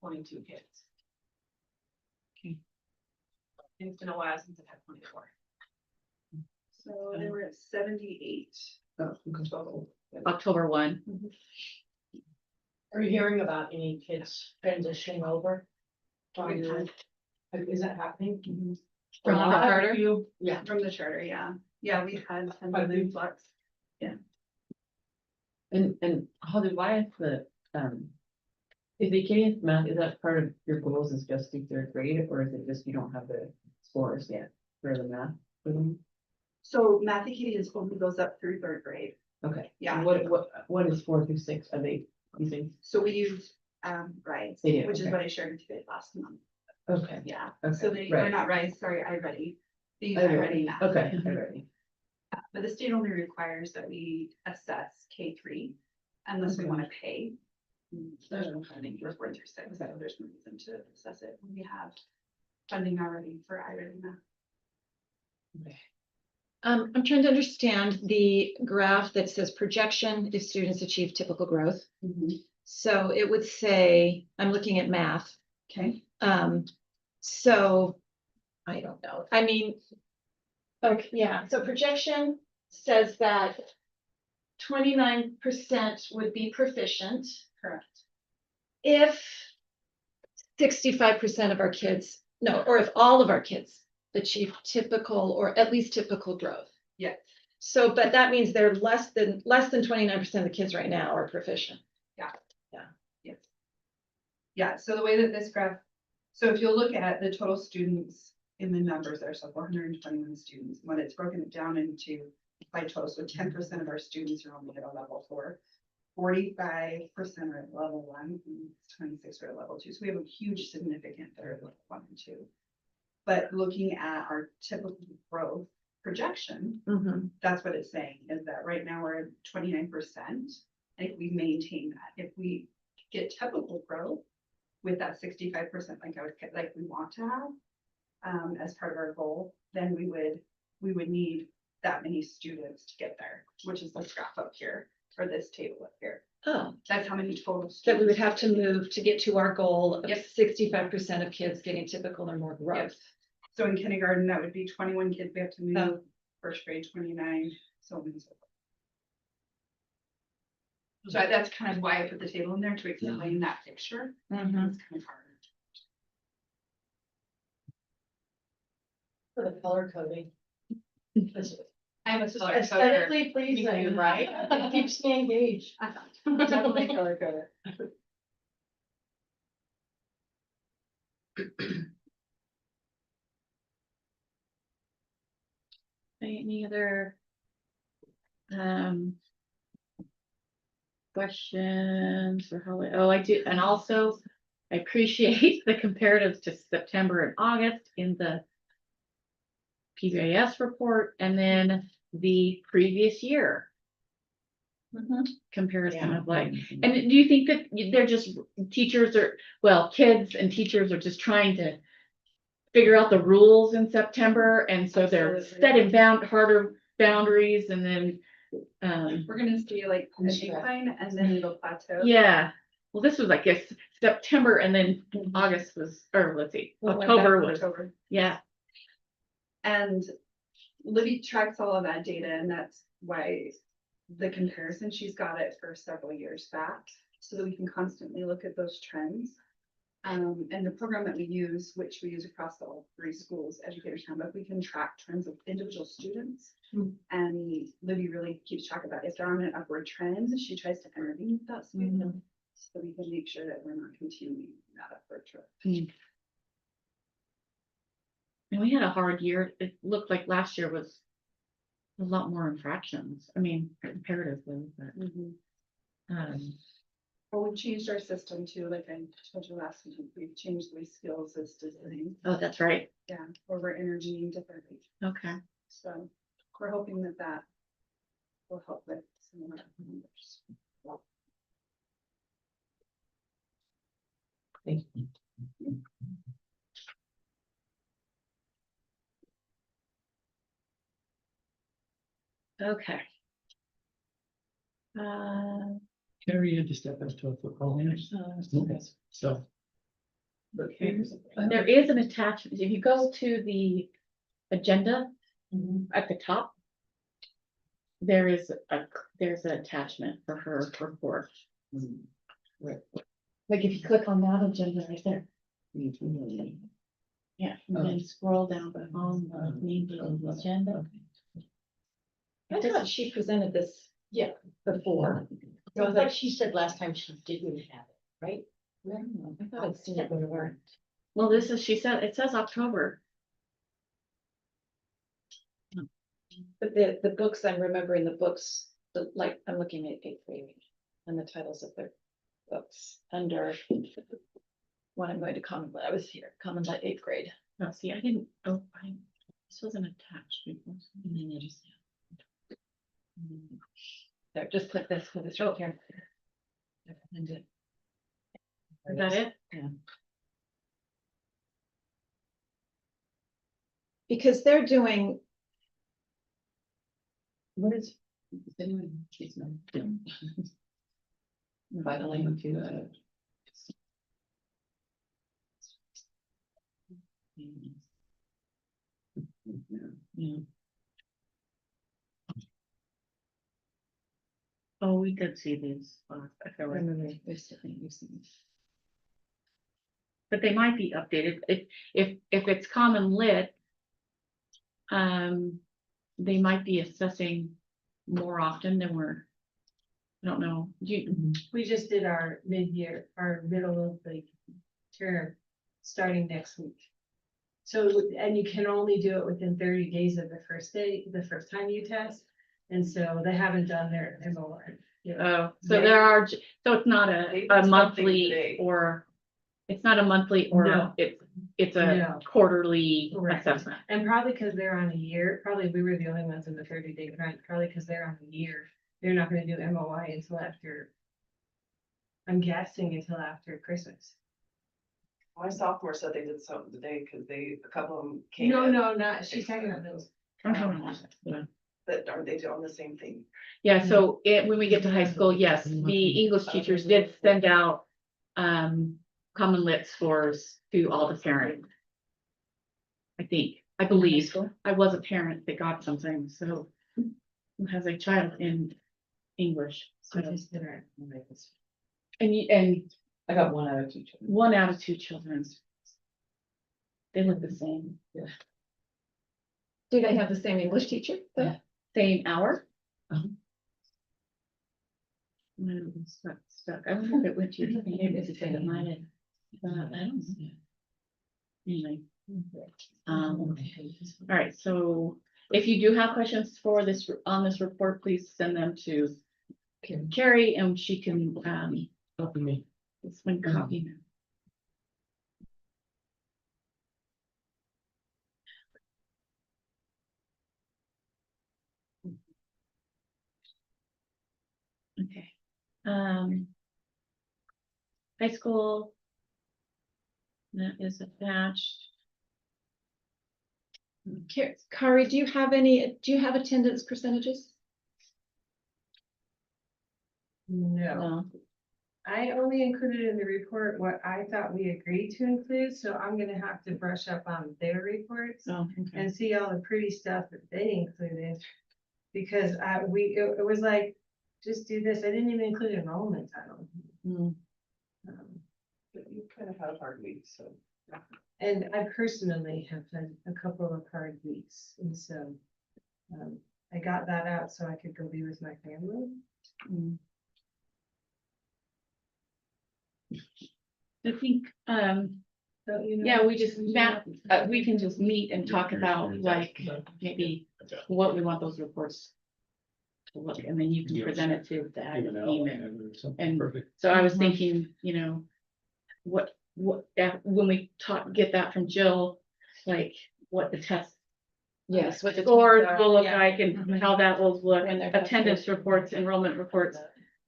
22 kids. Okay. And it's been a while since I've had 24. So they were at 78. Total. October 1. Are you hearing about any kids transitioning over? Is that happening? From the charter? Yeah. From the charter, yeah. Yeah, we had Quite a few. influx. And Holly, why is is the Acadian math, is that part of your goals is just through 3rd grade, or is it just you don't have the scores yet for the math? for them? So Math Acadians only goes up through 3rd grade. Okay. Yeah. What is 4 through 6? Are they using? So we use RISE, They do, which is okay. what I shared with you guys last month. Okay. Yeah. Okay, So they, right. or not RISE, sorry, iReady. They use Okay, iReady Math. Okay, already. But the state only requires that we assess K3 unless we want to pay. There's no funding for 4 through 6, so there's no reason to assess it when we have funding already for iReady Math. I'm trying to understand the graph that says projection if students achieve typical growth. So it would say, I'm looking at math. Okay. So I don't know. I mean, Okay, yeah, so projection says that 29% would be proficient. Correct. If 65% of our kids, no, or if all of our kids achieve typical or at least typical growth. Yes. So, but that means they're less than 29% of the kids right now are proficient. Yeah, so the way that this graph, so if you'll look at the total students in the numbers there, so 421 students, when it's broken it down into by total, so 10% of our students are only at a level 4, 45% are at level 1, and 26 are at level 2. So we have a huge significant that are at level 1 and 2. But looking at our typical growth projection, that's what it's saying, is that right now we're at 29%. If we maintain that, if we get typical growth with that 65%, like we want to have, as part of our goal, then we would need that many students to get there, which is this graph up here, or this table up here. Oh, That's how many total students. that we would have to move to get to our goal of Yep. 65% of kids getting typical or more growth. So in kindergarten, that would be 21 kids we have to move, first grade 29, so on and so forth. So that's kind of why I put the table in there to explain that picture. It's kind of hard. For the color coding. I'm a color coder. Aesthetically pleasing, right? It keeps me engaged. Definitely color coder. Any other questions for Holly? Oh, I do, and also I appreciate the comparatives to September and August in the PBIS report, and then the previous year comparison of like, and do you think that they're just kids and teachers are just trying to figure out the rules in September, and so they're setting harder boundaries, and then We're gonna see like a decline and then it'll plateau. yeah. Well, this was, I guess, September, and then August was, or let's see, October was, yeah. And Libby tracks all of that data, and that's why the comparison, she's got it for several years back, so that we can constantly look at those trends. And the program that we use, which we use across all 3 schools, Educators Handbook, we can track trends of individual students. And Libby really keeps track of that. If they're on an upward trend, she tries to intervene with that student, so we can make sure that we're not continuing that upward trend. And we had a hard year. It looked like last year was a lot more infractions. I mean, comparatively, but Well, we changed our system too, like I told you last week, we've changed the way skills is designed. oh, that's right. Yeah, where we're intervening differently. Okay. So we're hoping that that will help with some of our numbers. Thank you. Okay. Carrie, you had to step up to a football game. So. Okay. There is an attachment. If you go to the agenda at the top, there's an attachment for her report. Like if you click on that agenda right there. Yeah, and then scroll down on the main agenda. I thought she presented this before. So I thought she said last time she didn't have it, right? I thought I'd seen it before. Well, she said, it says October. But the books, I'm remembering the books, like, I'm looking at 8th grade and the titles of their books under when I'm going to Common, I was here, Common 8th grade. No, see, I didn't, this wasn't attached before. There, just click this, because it's right here. Is that it? Yeah. Because they're doing. What is? By the link to Yeah. Oh, we did see these. But they might be updated. If it's common lit, they might be assessing more often than I don't know. We just did our mid-year, our middle of the term, starting next week. So, and you can only do it within 30 days of the first day, the first time you test. And so they haven't done their MOR. Oh, so there are, so it's not a monthly or, it's not a monthly or No. it's a No. quarterly Correct. assessment. And probably because they're on a year, probably we were the only ones in the 30-day grant, probably because they're on a year. They're not gonna do MOI until after, I'm guessing until after Christmas. My sophomore said they did something today, because a couple of them came No, in. no, not, she's talking about those. But aren't they doing the same thing? Yeah, so when we get to high school, yes, the English teachers did send out common lit scores to all the parents. I believe, I was a parent that got something, so who has a child in English, so. And I got 1 out of 2 children. 1 out of 2 children. They look the same. Do they have the same English teacher? Yeah. Same hour? Uh-huh. Stuck. I wonder if it went to your thing. Maybe it's a mine. I don't know. Anyway. All right, so if you do have questions for this, on this report, please send them to Carrie and she can, Copy me. this one copy. Okay. High school. That is attached. Kari, do you have attendance percentages? No. I only included in the report what I thought we agreed to include, so I'm gonna have to brush up on their reports Oh, okay. and see all the pretty stuff that they included. Because it was like, just do this. I didn't even include enrollment title. But you kind of had a hard week, so. And I personally have had a couple of hard weeks, and so I got that out so I could go be with my family. I think, So, you know, yeah, we just we can just meet and talk about like maybe what we want those reports to look, and then you can present it to the ag team. And Perfect. so I was thinking, what, when we get that from Jill, like what the test Yes. What the scores are, will look yeah. like and how that will look, When they're test attendance scores. reports, enrollment reports.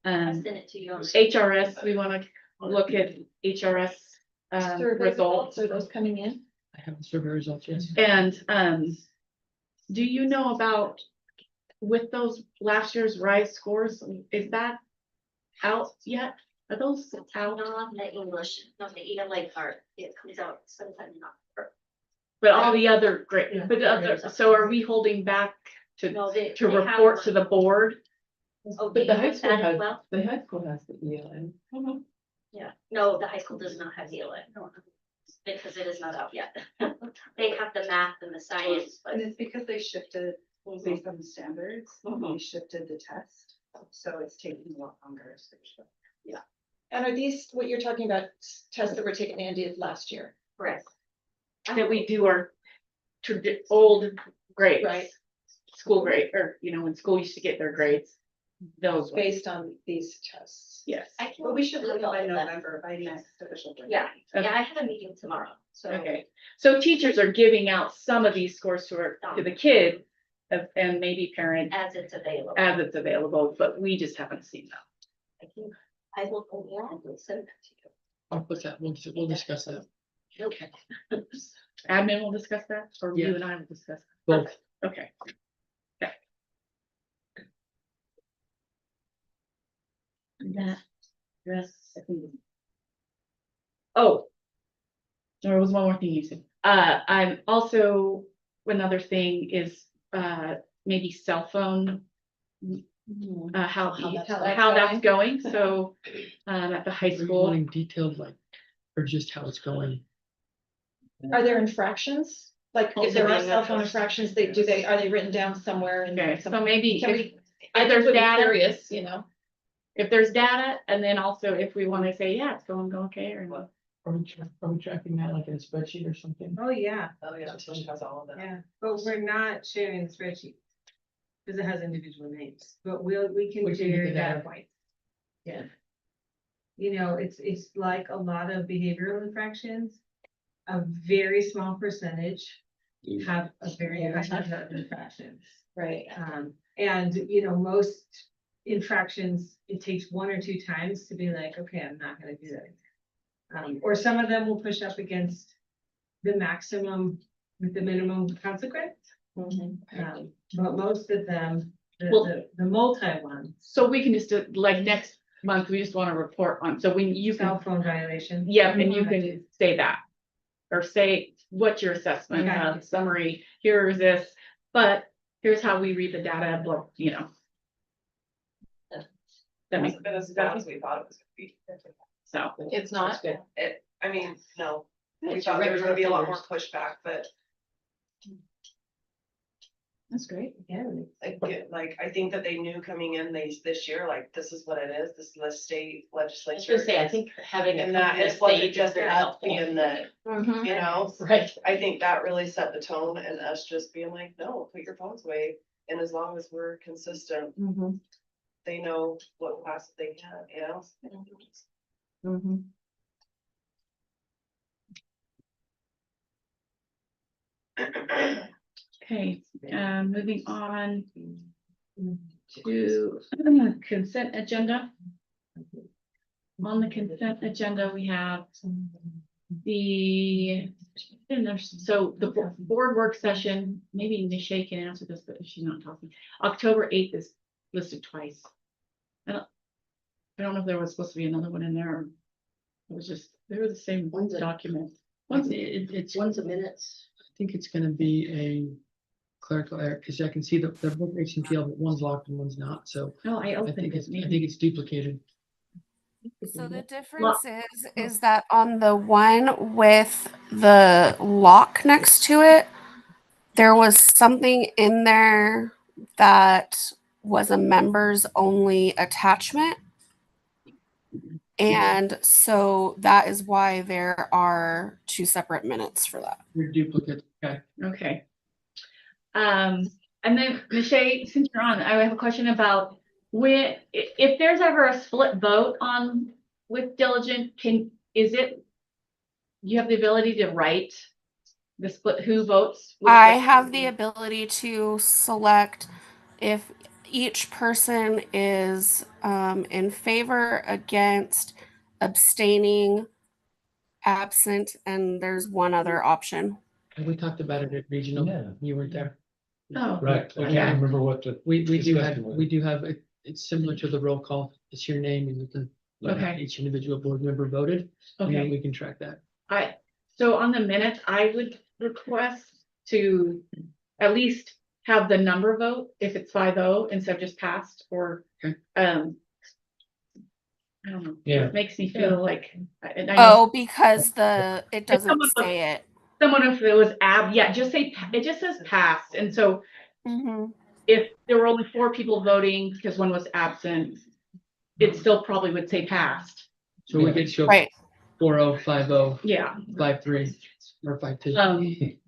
I'll send it to you on. HRS, we want to look at HRS Survey results. Are those coming in? I have the survey results, yes. And do you know about with those last year's RISE scores, is that out yet? Are those out? Not on the English, not the ELA part, it comes out sometime in October. But all the other great, Yeah. but the other, so are we holding back to No, they have report to one. the board? Oh, But the high have school that as has, well? the high school has the ELA. Yeah, no, the high school does not have ELA. Because it is not out yet. They have the math and the science, but And it's because they shifted based on the standards, they shifted the test, so it's taking a lot longer. And are these what you're talking about, tests that were taken and did last year? correct. That we do our old grades. Right. School grade, or when school used to get their grades. Those ones. Based on these tests? Yes. I can But we should look look by at that. November, by next official. break. Yeah, I have a meeting tomorrow, so. Okay, so teachers are giving out some of these scores to the kids and maybe parents As it's available. as it's available, but we just haven't seen them. I will gladly send that to you. I'll put that, we'll discuss that. Okay. Admin will discuss that, or Yeah. you and I will discuss. Both. Okay. Okay. That, yes, I think. Oh. There was one more thing you said. I'm also, another thing is, maybe cell phone how that's that's going. So, at the high Are you school. wanting detailed, like, or just how it's going? Are there infractions? Like, if there are cell phone infractions, are they written down somewhere? Okay, so maybe Can if we, if there's data, curious, you know? if there's data, and then also if we want to say, yeah, it's going okay, or not. Are we tracking that like in a spreadsheet or something? Oh, yeah, Oh, yeah, Tish has all of that. yeah, but we're not sharing the spreadsheet. Cause it has individual names, but we can We can get share the data data. points. Yeah. You know, it's like a lot of behavioral infractions. A very small percentage have a very high number of infractions. Right. And you know, most infractions, it takes 1 or 2 times to be like, okay, I'm not gonna do that. Or some of them will push up against the maximum with the minimum consequence. But most of them, the multi ones, So we can just do, like, next month, we just want to report on, so when you cell can, phone violation. yeah, and you can say that. Or say, what's your assessment, Okay. summary, here is this, but here's how we read the data, blah, you know. That makes, Hasn't been as bad as we thought it was gonna be. so, It's not. It, I mean, no, we It's thought there was gonna be a lot more regular pushback, but that's great. Yeah. like, I think that they knew coming in, this year, like, this is what it is, this is the state I was legislature. gonna say, I think having a. And that couple it of wasn't stages just is very us helpful. being the, Mhm. you know, Right. I think that really set the tone and us just being like, no, put your phones away. And as long as we're consistent, Mhm. they know what classes they can, you know? Mhm. Okay, moving on to consent agenda. On the consent agenda, we have so the board work session, maybe Nishay can answer this, but if she's not talking, October 8th is listed twice. I don't know if there was supposed to be another one in there, or it was just, they were the same One's a- document. It's, One's a minutes. I think it's gonna be a clerical error, because I can see the book HMPL, but one's locked and one's not, so Oh, I I opened think it. it's, I think it's duplicated. So the difference is that on the one with the lock next to it, there was something in there that was a members only attachment. And so that is why there are 2 separate minutes for that. They're duplicate, okay. Okay. And then Nishay, since you're on, I have a question about if there's ever a split vote on with diligent, you have the ability to write the split, who votes? I have the ability to select if each person is in favor, against, abstaining, absent, and there's one other option. And we talked about it at regional, Yeah. you weren't there. Oh, Right, I Okay. can't remember what the. We discussion was. do have, it's similar to the roll call, it's your name and you can. let Okay. Each individual board member voted, and then okay. we can track that. So on the minutes, I would request to at least have the number vote if it's 5-0 instead of just passed, or, Okay. I don't know. Yeah. It makes me feel like, and I know Oh, because it doesn't someone was- say it. someone, if it was yeah, just say, it just says passed, and so Mhm. if there were only 4 people voting because one was absent, it still probably would say passed. So we could show Right. 4-0, 5-0, Yeah. 5-3, or 5-2.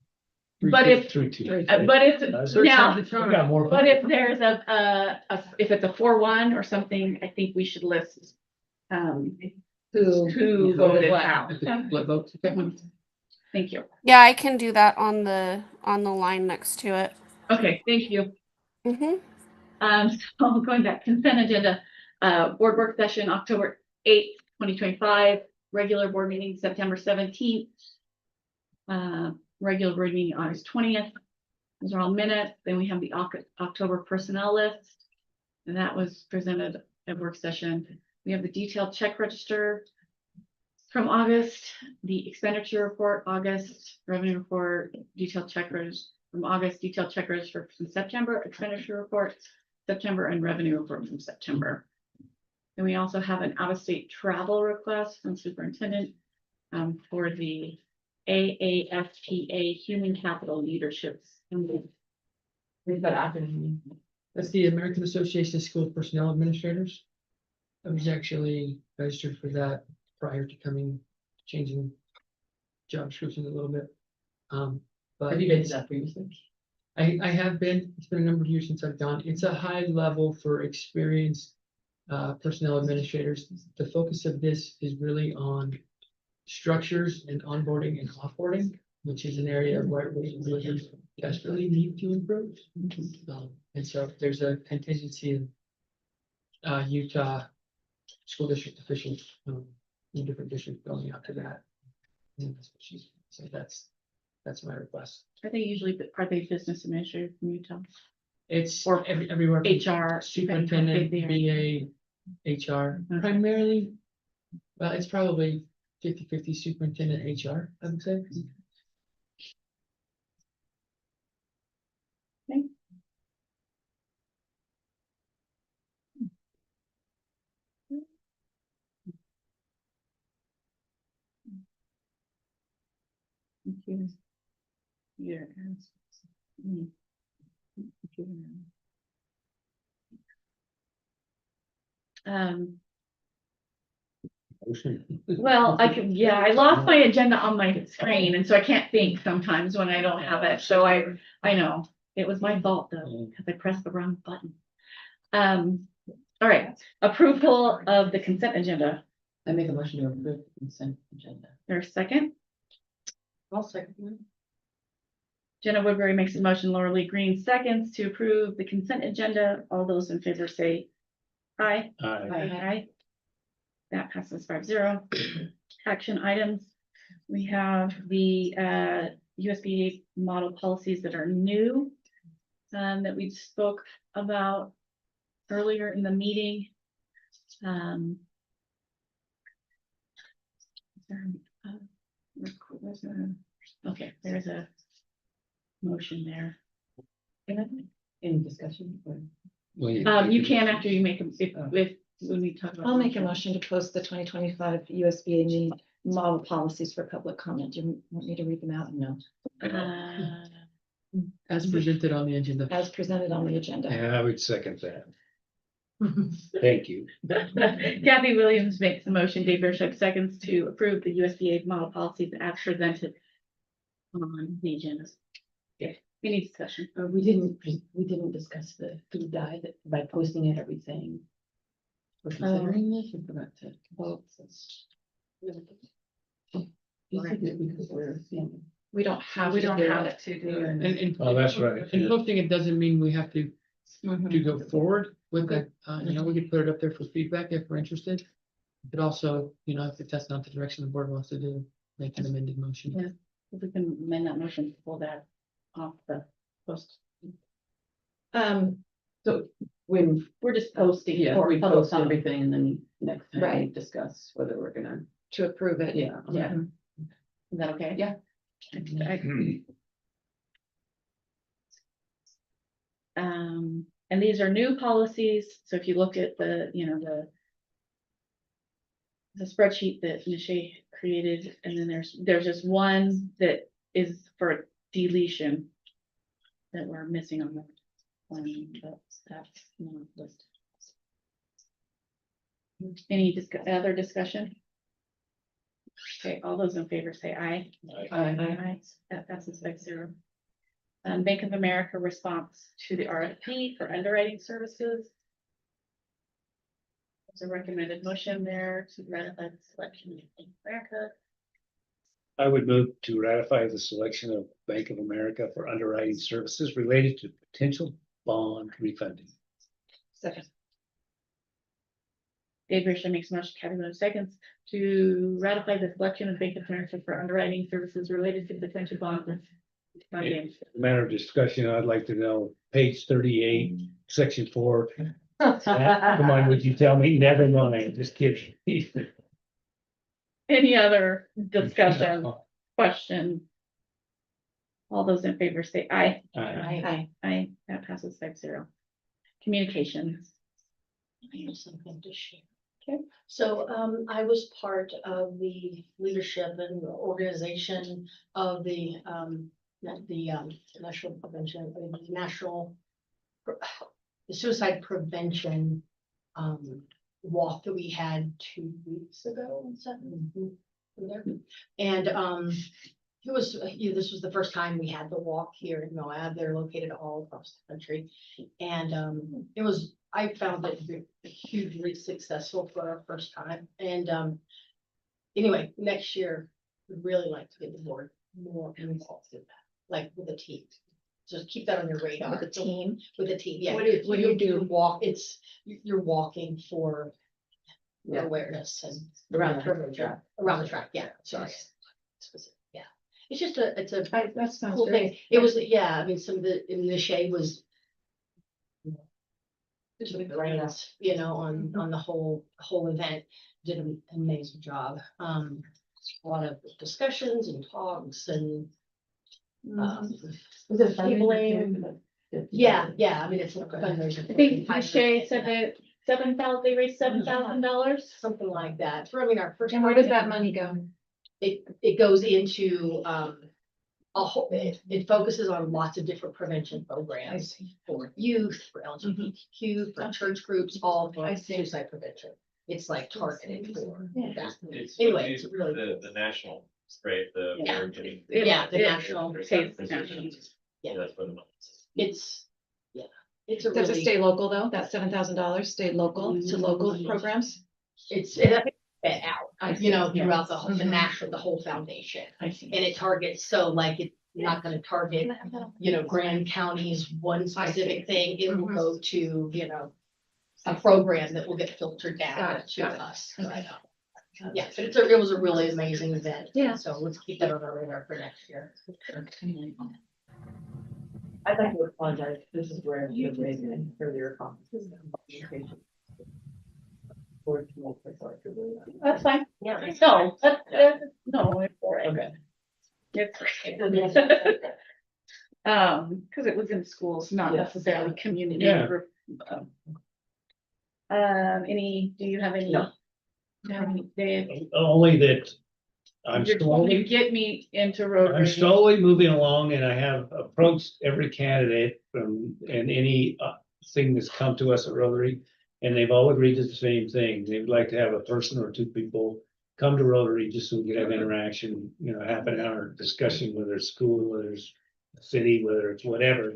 But if, Through two. but if, now, the We charm. got more. but if there's if it's a 4-1 or something, I think we should list, who voted how. Split votes, okay. Thank you. Yeah, I can do that on the line next to it. Okay, thank you. Mhm. So going back, consent agenda, board work session, October 8th, 2025, regular board meeting, September 17th. Regular board meeting, August 20th. Those are all minutes. Then we have the October personnel list. And that was presented at work session. We have the detailed check register from August, the expenditure report, August, revenue report, detailed check register from August, detailed check register from September, expenditure report, September and revenue report from September. And we also have an out-of-state travel request from superintendent for the AAFPA Human Capital Leadership. We've got acronym. That's the American Association of School Personnel Administrators. I was actually registered for that prior to changing job descriptions a little bit. But Have you been to that previously? I have been, it's been a number of years since I've gone. It's a high level for experienced personnel administrators. The focus of this is really on structures and onboarding and offboarding, which is an area where we really desperately need to improve. And so there's a contingency of Utah school district officials in different districts going out to that. And that's what she's, so that's my request. Are they business administrators from Utah? It's Or everywhere. from HR. Superintendent, depending BA, HR, Okay. primarily. Well, it's probably 50-50 superintendent HR, I would say. on. Yeah. Well, I lost my agenda on my screen, and so I can't think sometimes when I don't have it, so I know, it was my fault though, because I pressed the wrong button. All right, approval of the consent agenda, I make a motion to approve the consent agenda. there's a second, I'll second that. Jenna Woodbury makes a motion, Laura Lee Green seconds to approve the consent agenda, all those in favor say aye. Aye. That passes 5-0. Action items. We have the USB model policies that are new that we spoke about earlier in the meeting. Okay, there's a motion there. Any discussion? Or- You can after you make them, if when we talk about. I'll make a motion to post the 2025 USBA model policies for public comment. Do you want me to read them out? No. As presented on the agenda. As presented on the agenda. Yeah, I would second that. Thank you. Kathy Williams makes the motion, Dave Bishop seconds to approve the USDA model policies as presented on the agenda. Yeah, any discussion? We didn't discuss the food dye that by posting it, everything. We're considering this, we forgot to vote. We don't have. We to don't do have it. it to do. And Oh, that's right. and posting it doesn't mean we have to Mhm. go forward with that. We could put it up there for feedback if we're interested. But also, if that's not the direction the board wants to do, make an amended motion. Yeah. If we can amend that motion, pull that off the post. So when, We're just posting. yeah, for we public post comment. everything and then next time we Right. discuss whether we're gonna, To approve it. yeah. Yeah. Is that okay? Yeah. And these are new policies, so if you look at the spreadsheet that Nisha created, and then there's just one that is for deletion that we're missing on the one, but that's not listed. Any other discussion? Okay, all those in favor say aye. Aye. That passes 5-0. Bank of America response to the RFP for underwriting services. There's a recommended motion there to ratify the selection of Bank of America. I would move to ratify the selection of Bank of America for underwriting services related to potential bond refunding. Second. Dave Risha makes a motion, Kathy Miller seconds to ratify the selection of Bank of America for underwriting services related to potential bond refunding. Matter of discussion, I'd like to know, page 38, section 4. Come on, would you tell me? Never mind, just kidding. Any other discussion, question? All those in favor say aye. Aye. Aye, that passes 5-0. communications. I have something to share. Okay. So, I was part of the leadership and organization of the national prevention, the suicide prevention, walk that we had 2 weeks ago. Was that there? And, it was, this was the first time we had the walk here in Moab. They're located all across the country. And, I found it hugely successful for our first time. And, anyway, next year, we'd really like to get the board more involved in that, like with a team. Just keep that on your radar. With a team? With a team, yeah. What do you do? Walk, you're walking for awareness and around the track, yeah, sorry. Specific, yeah. It's just it's a That sounds cool thing. great. It was, yeah, I mean, some of the shade was took the reins, on the whole event, did an amazing job. A lot of discussions and talks and Was it tabling? yeah, I mean, it's a fundraiser. I think Shay said that they raised $7,000. Something like that. For, I mean, our first. And where does that money go? It goes into, it focuses on lots of different prevention programs for youth, for LGBTQ, for church groups, all for suicide prevention. It's like targeted for that. Anyway, it's really. The national, right, the. Yeah. American- Yeah, the national. Yeah, that's where the money is. It's a Does it really, stay local though? That $7,000 stay local to local programs? it's out, throughout the whole, the national, the whole foundation. I see. And it targets, so like it's not gonna target, Grand County's one specific thing. It will go to, a program that will get filtered down to us. Yeah, but it was a really amazing event. Yeah. So let's keep that on our radar for next year. I'd like to apologize. This is where you raised in earlier conferences. That's fine. Yeah. No, no, it's all right. Okay. It's because it was in schools, not necessarily community Yeah. group. Do you have any? No. Do you have any, Dave? Only that I'm You're trying to slowly, get me into road. I'm rage. slowly moving along and I have approached every candidate and any thing that's come to us at Rotary. And they've all agreed to the same thing. They would like to have a person or two people come to Rotary just so we can have interaction, half an hour discussion, whether it's school, whether it's city, whether it's whatever.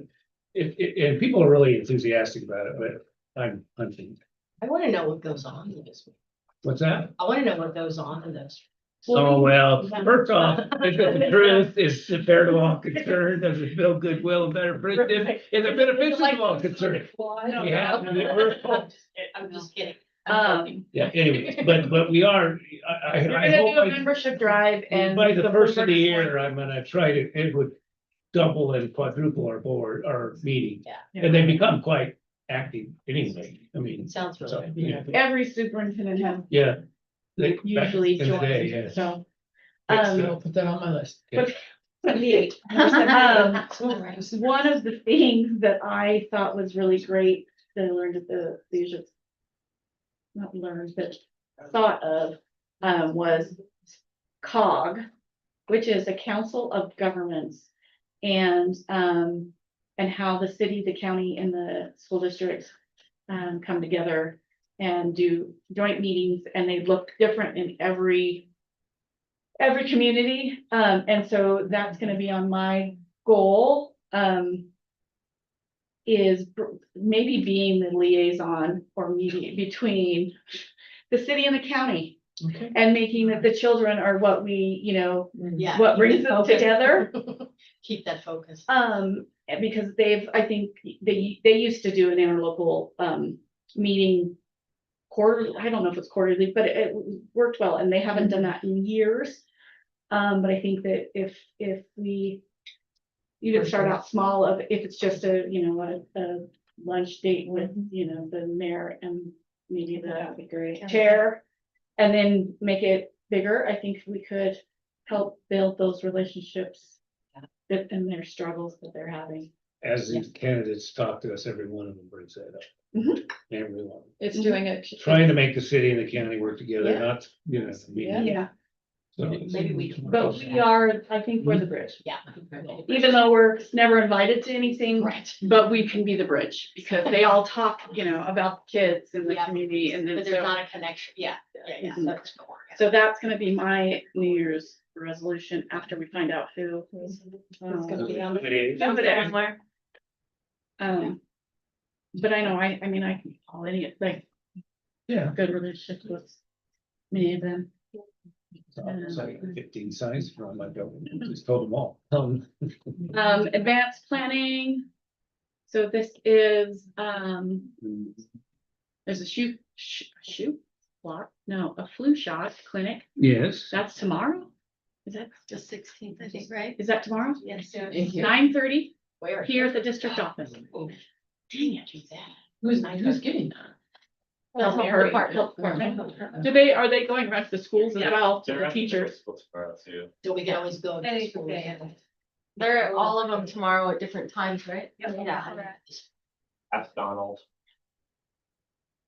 And people are really enthusiastic about it, but I'm hunting. I wanna know what goes on in this. What's that? I wanna know what goes on in this. Oh, well, first off, is it the truth? Is it fair to all concerned? Does it build goodwill and better? Is it beneficial to all concerned? Yeah. I'm just kidding. Yeah, anyway, but we are, I You're I gonna hope do a by- membership drive and. by the first of the board- year, I'm gonna try to, it would double and quadruple our meeting. Yeah. And they become quite active anyway. I mean, Sounds so, really. yeah, Every superintendent has yeah. They usually back in the day, joined, yes. so. I'll put that on my list. Yeah. One of the things that I thought was really great that I learned at the leadership. Not learned, but thought of, was COG, which is a council of governments. And how the city, the county and the school districts, come together and do joint meetings, and they look different in every community. And so that's gonna be on my goal, is maybe being the liaison or mediate between the city and the county. Okay. And making that the children are what we, Yeah. what keep brings it them focused. together. Keep that focus. Because I think they used to do an interlocal, meeting quarterly. I don't know if it's quarterly, but it worked well, and they haven't done that in years. But I think that if we even start out small, if it's just a lunch date with, the mayor and maybe the chair, and then make it bigger, I think we could help build those relationships and their struggles that they're having. as these candidates talk to us, every one of them brings that up. Mhm. Everyone, It's doing it. trying to make the city and the county work together, Yeah. not, you know, I mean, Yeah. Yeah, so- Maybe we can. but we are, I think we're the bridge, Yeah. even though we're never invited to anything, Right. but we can be the bridge because they all talk, you know, about kids in the Yeah. community and then But there's so. not a connection, yeah, yeah, Mhm. that's gonna work. So that's gonna be my New Year's resolution after we find out who. It's gonna be on. Somewhere. But I know, I mean, I can call any, like, Yeah. good relationships with many of them. So 15 signs from my building, just told them all. Advanced planning. So this is, there's a a flu shot clinic. Yes. That's tomorrow? Is that, The 16th, I think, right? is that tomorrow? Yes. 9:30 Where? here at the district office. Oh, dang it, who's that? Who's getting that? Health department. Are they going around to the schools as well, to the teachers? So we can always go. to Any school. day. They're all of them tomorrow at different times, right? Yeah. Ask Donald.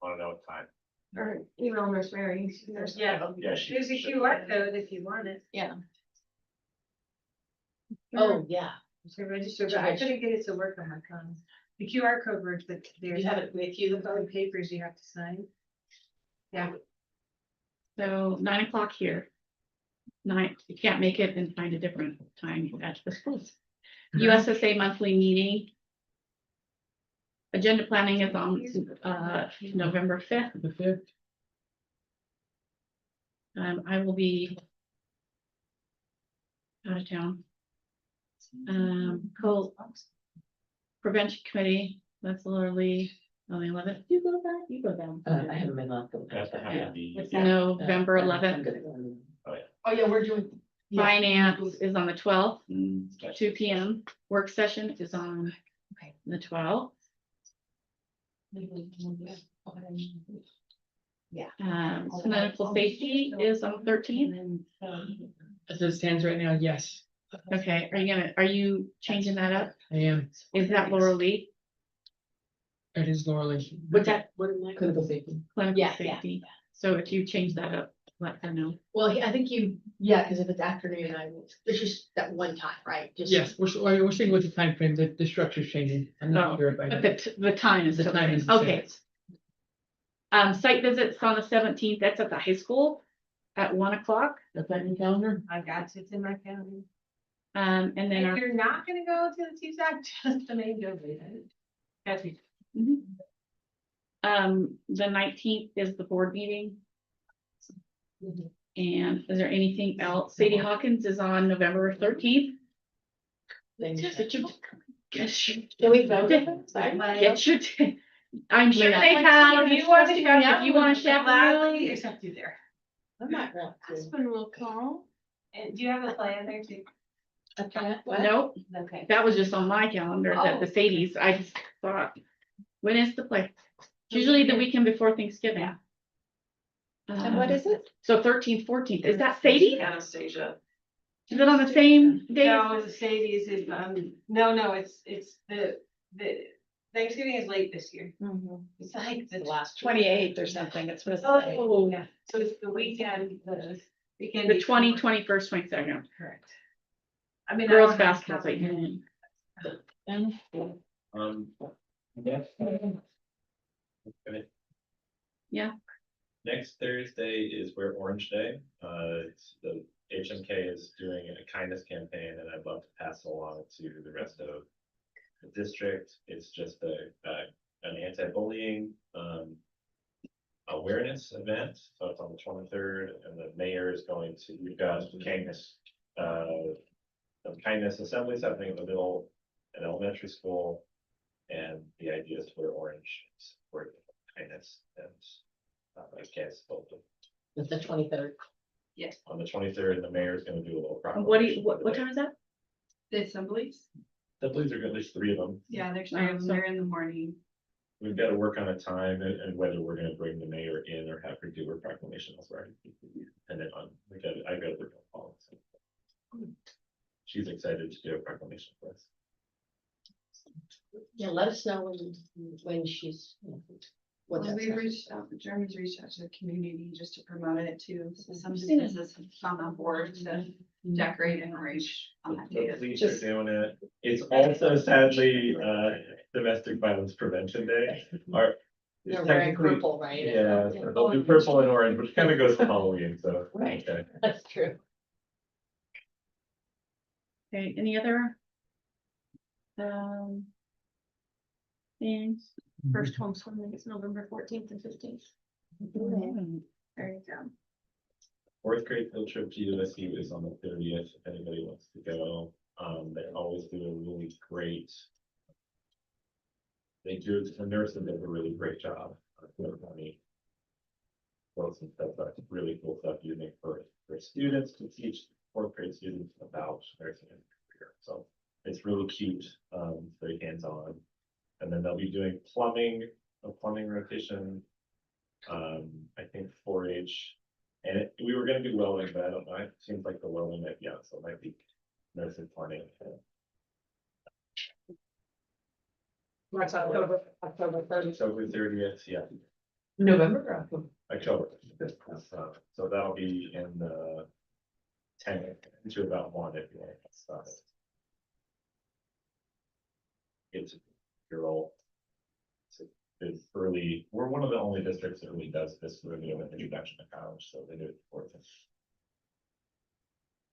Wanna know what time? Or email Nurse Mary. Yeah. Yeah, There's a QR code if you want it. Oh, yeah. To register, but I couldn't get it to work on my phone. The QR code works, but there's You have it with you, the other papers you have to sign. Yeah. So 9 o'clock here. If you can't make it, then find a different time at the schools. USSA monthly meeting. Agenda planning is on November 5th. The 5th. I will be out of town. Cold prevention committee, that's literally on the 11th. You go back, you go down. I haven't been on. That's gonna have to be. It's November 11th. Oh, yeah, we're doing. Finance is on the 12th, Mm, 2 p.m. Work session is on the 12th. Yeah. Medical safety is on the 13th. As it stands right now, yes, Okay, are you changing that up? I am. Is that Laura Lee? It is Laura Lee. What's that? Clinical safety. Clinical Yeah, safety. So if you change that up, let her know. Well, I think yeah, because if it's afternoon, it's just that one time, right? Just. Yes, we're seeing what the time frame, the structure's changing. I'm not sure if I. But the time is The still time the is same. the Okay. Site visits on the 17th, that's at the high school at 1 o'clock. Got that in your calendar? I got it in my calendar. And then If you're not gonna go to the TSAC, just the main building. Gotcha. the 19th is the board meeting. And is there anything else? Sadie Hawkins is on November 13th. Get your. Can we vote? Get your. I'm sure Yeah. they have. If you want to If you want to gladly chaperone. accept you there. I'm not going to. Husband will call. And do you have a plan there too? Nope, Okay. that was just on my calendar, that the Sadie's, I just thought, when is the play? It's usually the weekend before Thanksgiving. And what is it? So 13th, 14th, is that Sadie? Anastasia. Is it on the same day? No, the Sadie's is, no, it's the Thanksgiving is late this year. It's like the Last 28th or something, it's supposed to say. Oh, yeah, so it's the weekend, the weekend. the before. 21st, 22nd. Correct. I mean. I Girls don't have basketball's like. calendar. Yeah. Okay. Yeah. Next Thursday is Wear Orange Day. It's the HMK is doing a kindness campaign, and I'd love to pass it along to the rest of the district. It's just an anti-bullying awareness event. So it's on the 23rd, and the mayor is going to. We've got kindness assemblies happening in the middle and elementary school, and the idea is to wear orange for kindness and I guess both of them. It's the 23rd. Yes. On the 23rd, the mayor is going to do a little. What time is that? The assemblies? The blues are good, there's 3 of them. Yeah, there's Alright, some, so- they're in the morning. We've got to work on a time and whether we're going to bring the mayor in or have her do her proclamation elsewhere. And then I've got to work on policy. She's excited to do a proclamation for us. Yeah, let us know when she's. What Well, that's we've at. reached out, Jeremy's reached out to the community just to promote it too. So some businesses have come on board to decorate and arrange on that day. The police are doing it. It's also sadly, domestic violence prevention day. Or They're wearing technically- purple, right? Yeah, so they'll do purple and orange, which kind of goes to Halloween, so. Right. Okay. That's true. Okay, any other? Things, First homeschool is November 14th and 15th. There you go. Fourth grade field trip to USC is on the 30th, if anybody wants to go. They always do a really great. They do, the nurses do a really great job. Well, some stuff that's really cool stuff you make for students to teach fourth grade students about nursing and career. So it's really cute, very hands-on. And then they'll be doing a plumbing rotation. I think 4-H. And we were gonna do welding, but I don't know. It seems like the welding might be out, so it might be nursing plumbing. That's October 30th. October 30th, yeah, November or October? October. So that'll be in the 10 to about 1 if you want to start it. It's your role. It's early, we're one of the only districts that really does this early of an introduction to college, so they do it for them.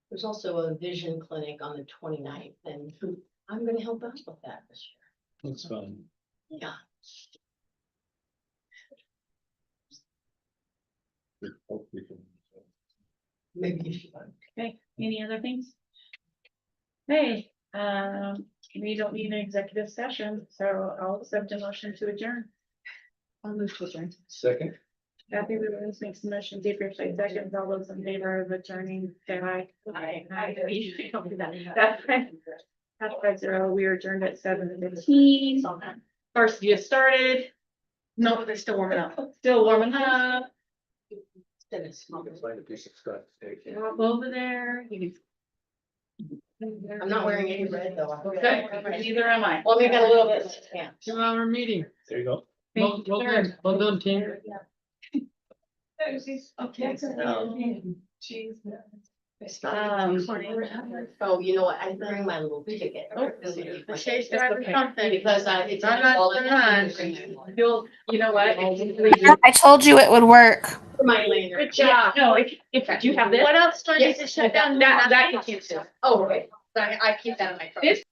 There's also a vision clinic on the 29th, and I'm gonna help out with that this Looks fun. year. Yeah. Maybe you should. Okay, any other things? Hey, we don't need an executive session, so I'll accept a motion to adjourn. I'll move to adjourn. Second. Kathy Williams makes the motion, Dave Pierce seconds, all those in favor of adjourning, say aye. Aye. We usually don't do that. That's right. That's 5-0. We are adjourned at 7:15. First, you started. No, they're still warming up. Still warming up. Find a piece of stuff. Walk over there. I'm not wearing any red though. Okay, neither am I. Well, we got a little bit, yeah. 2-hour meeting. There you go. Thank you, sir. Well done, team. Okay. Oh, you know what? I bring my little ticket. Oh, the shades driver something. Because it's. You'll, you know what? I told you it would work. My later. Good job. No, if you have this. What else do I need Yes. to shut down? That you can do. Oh, okay. I keep that in my phone. This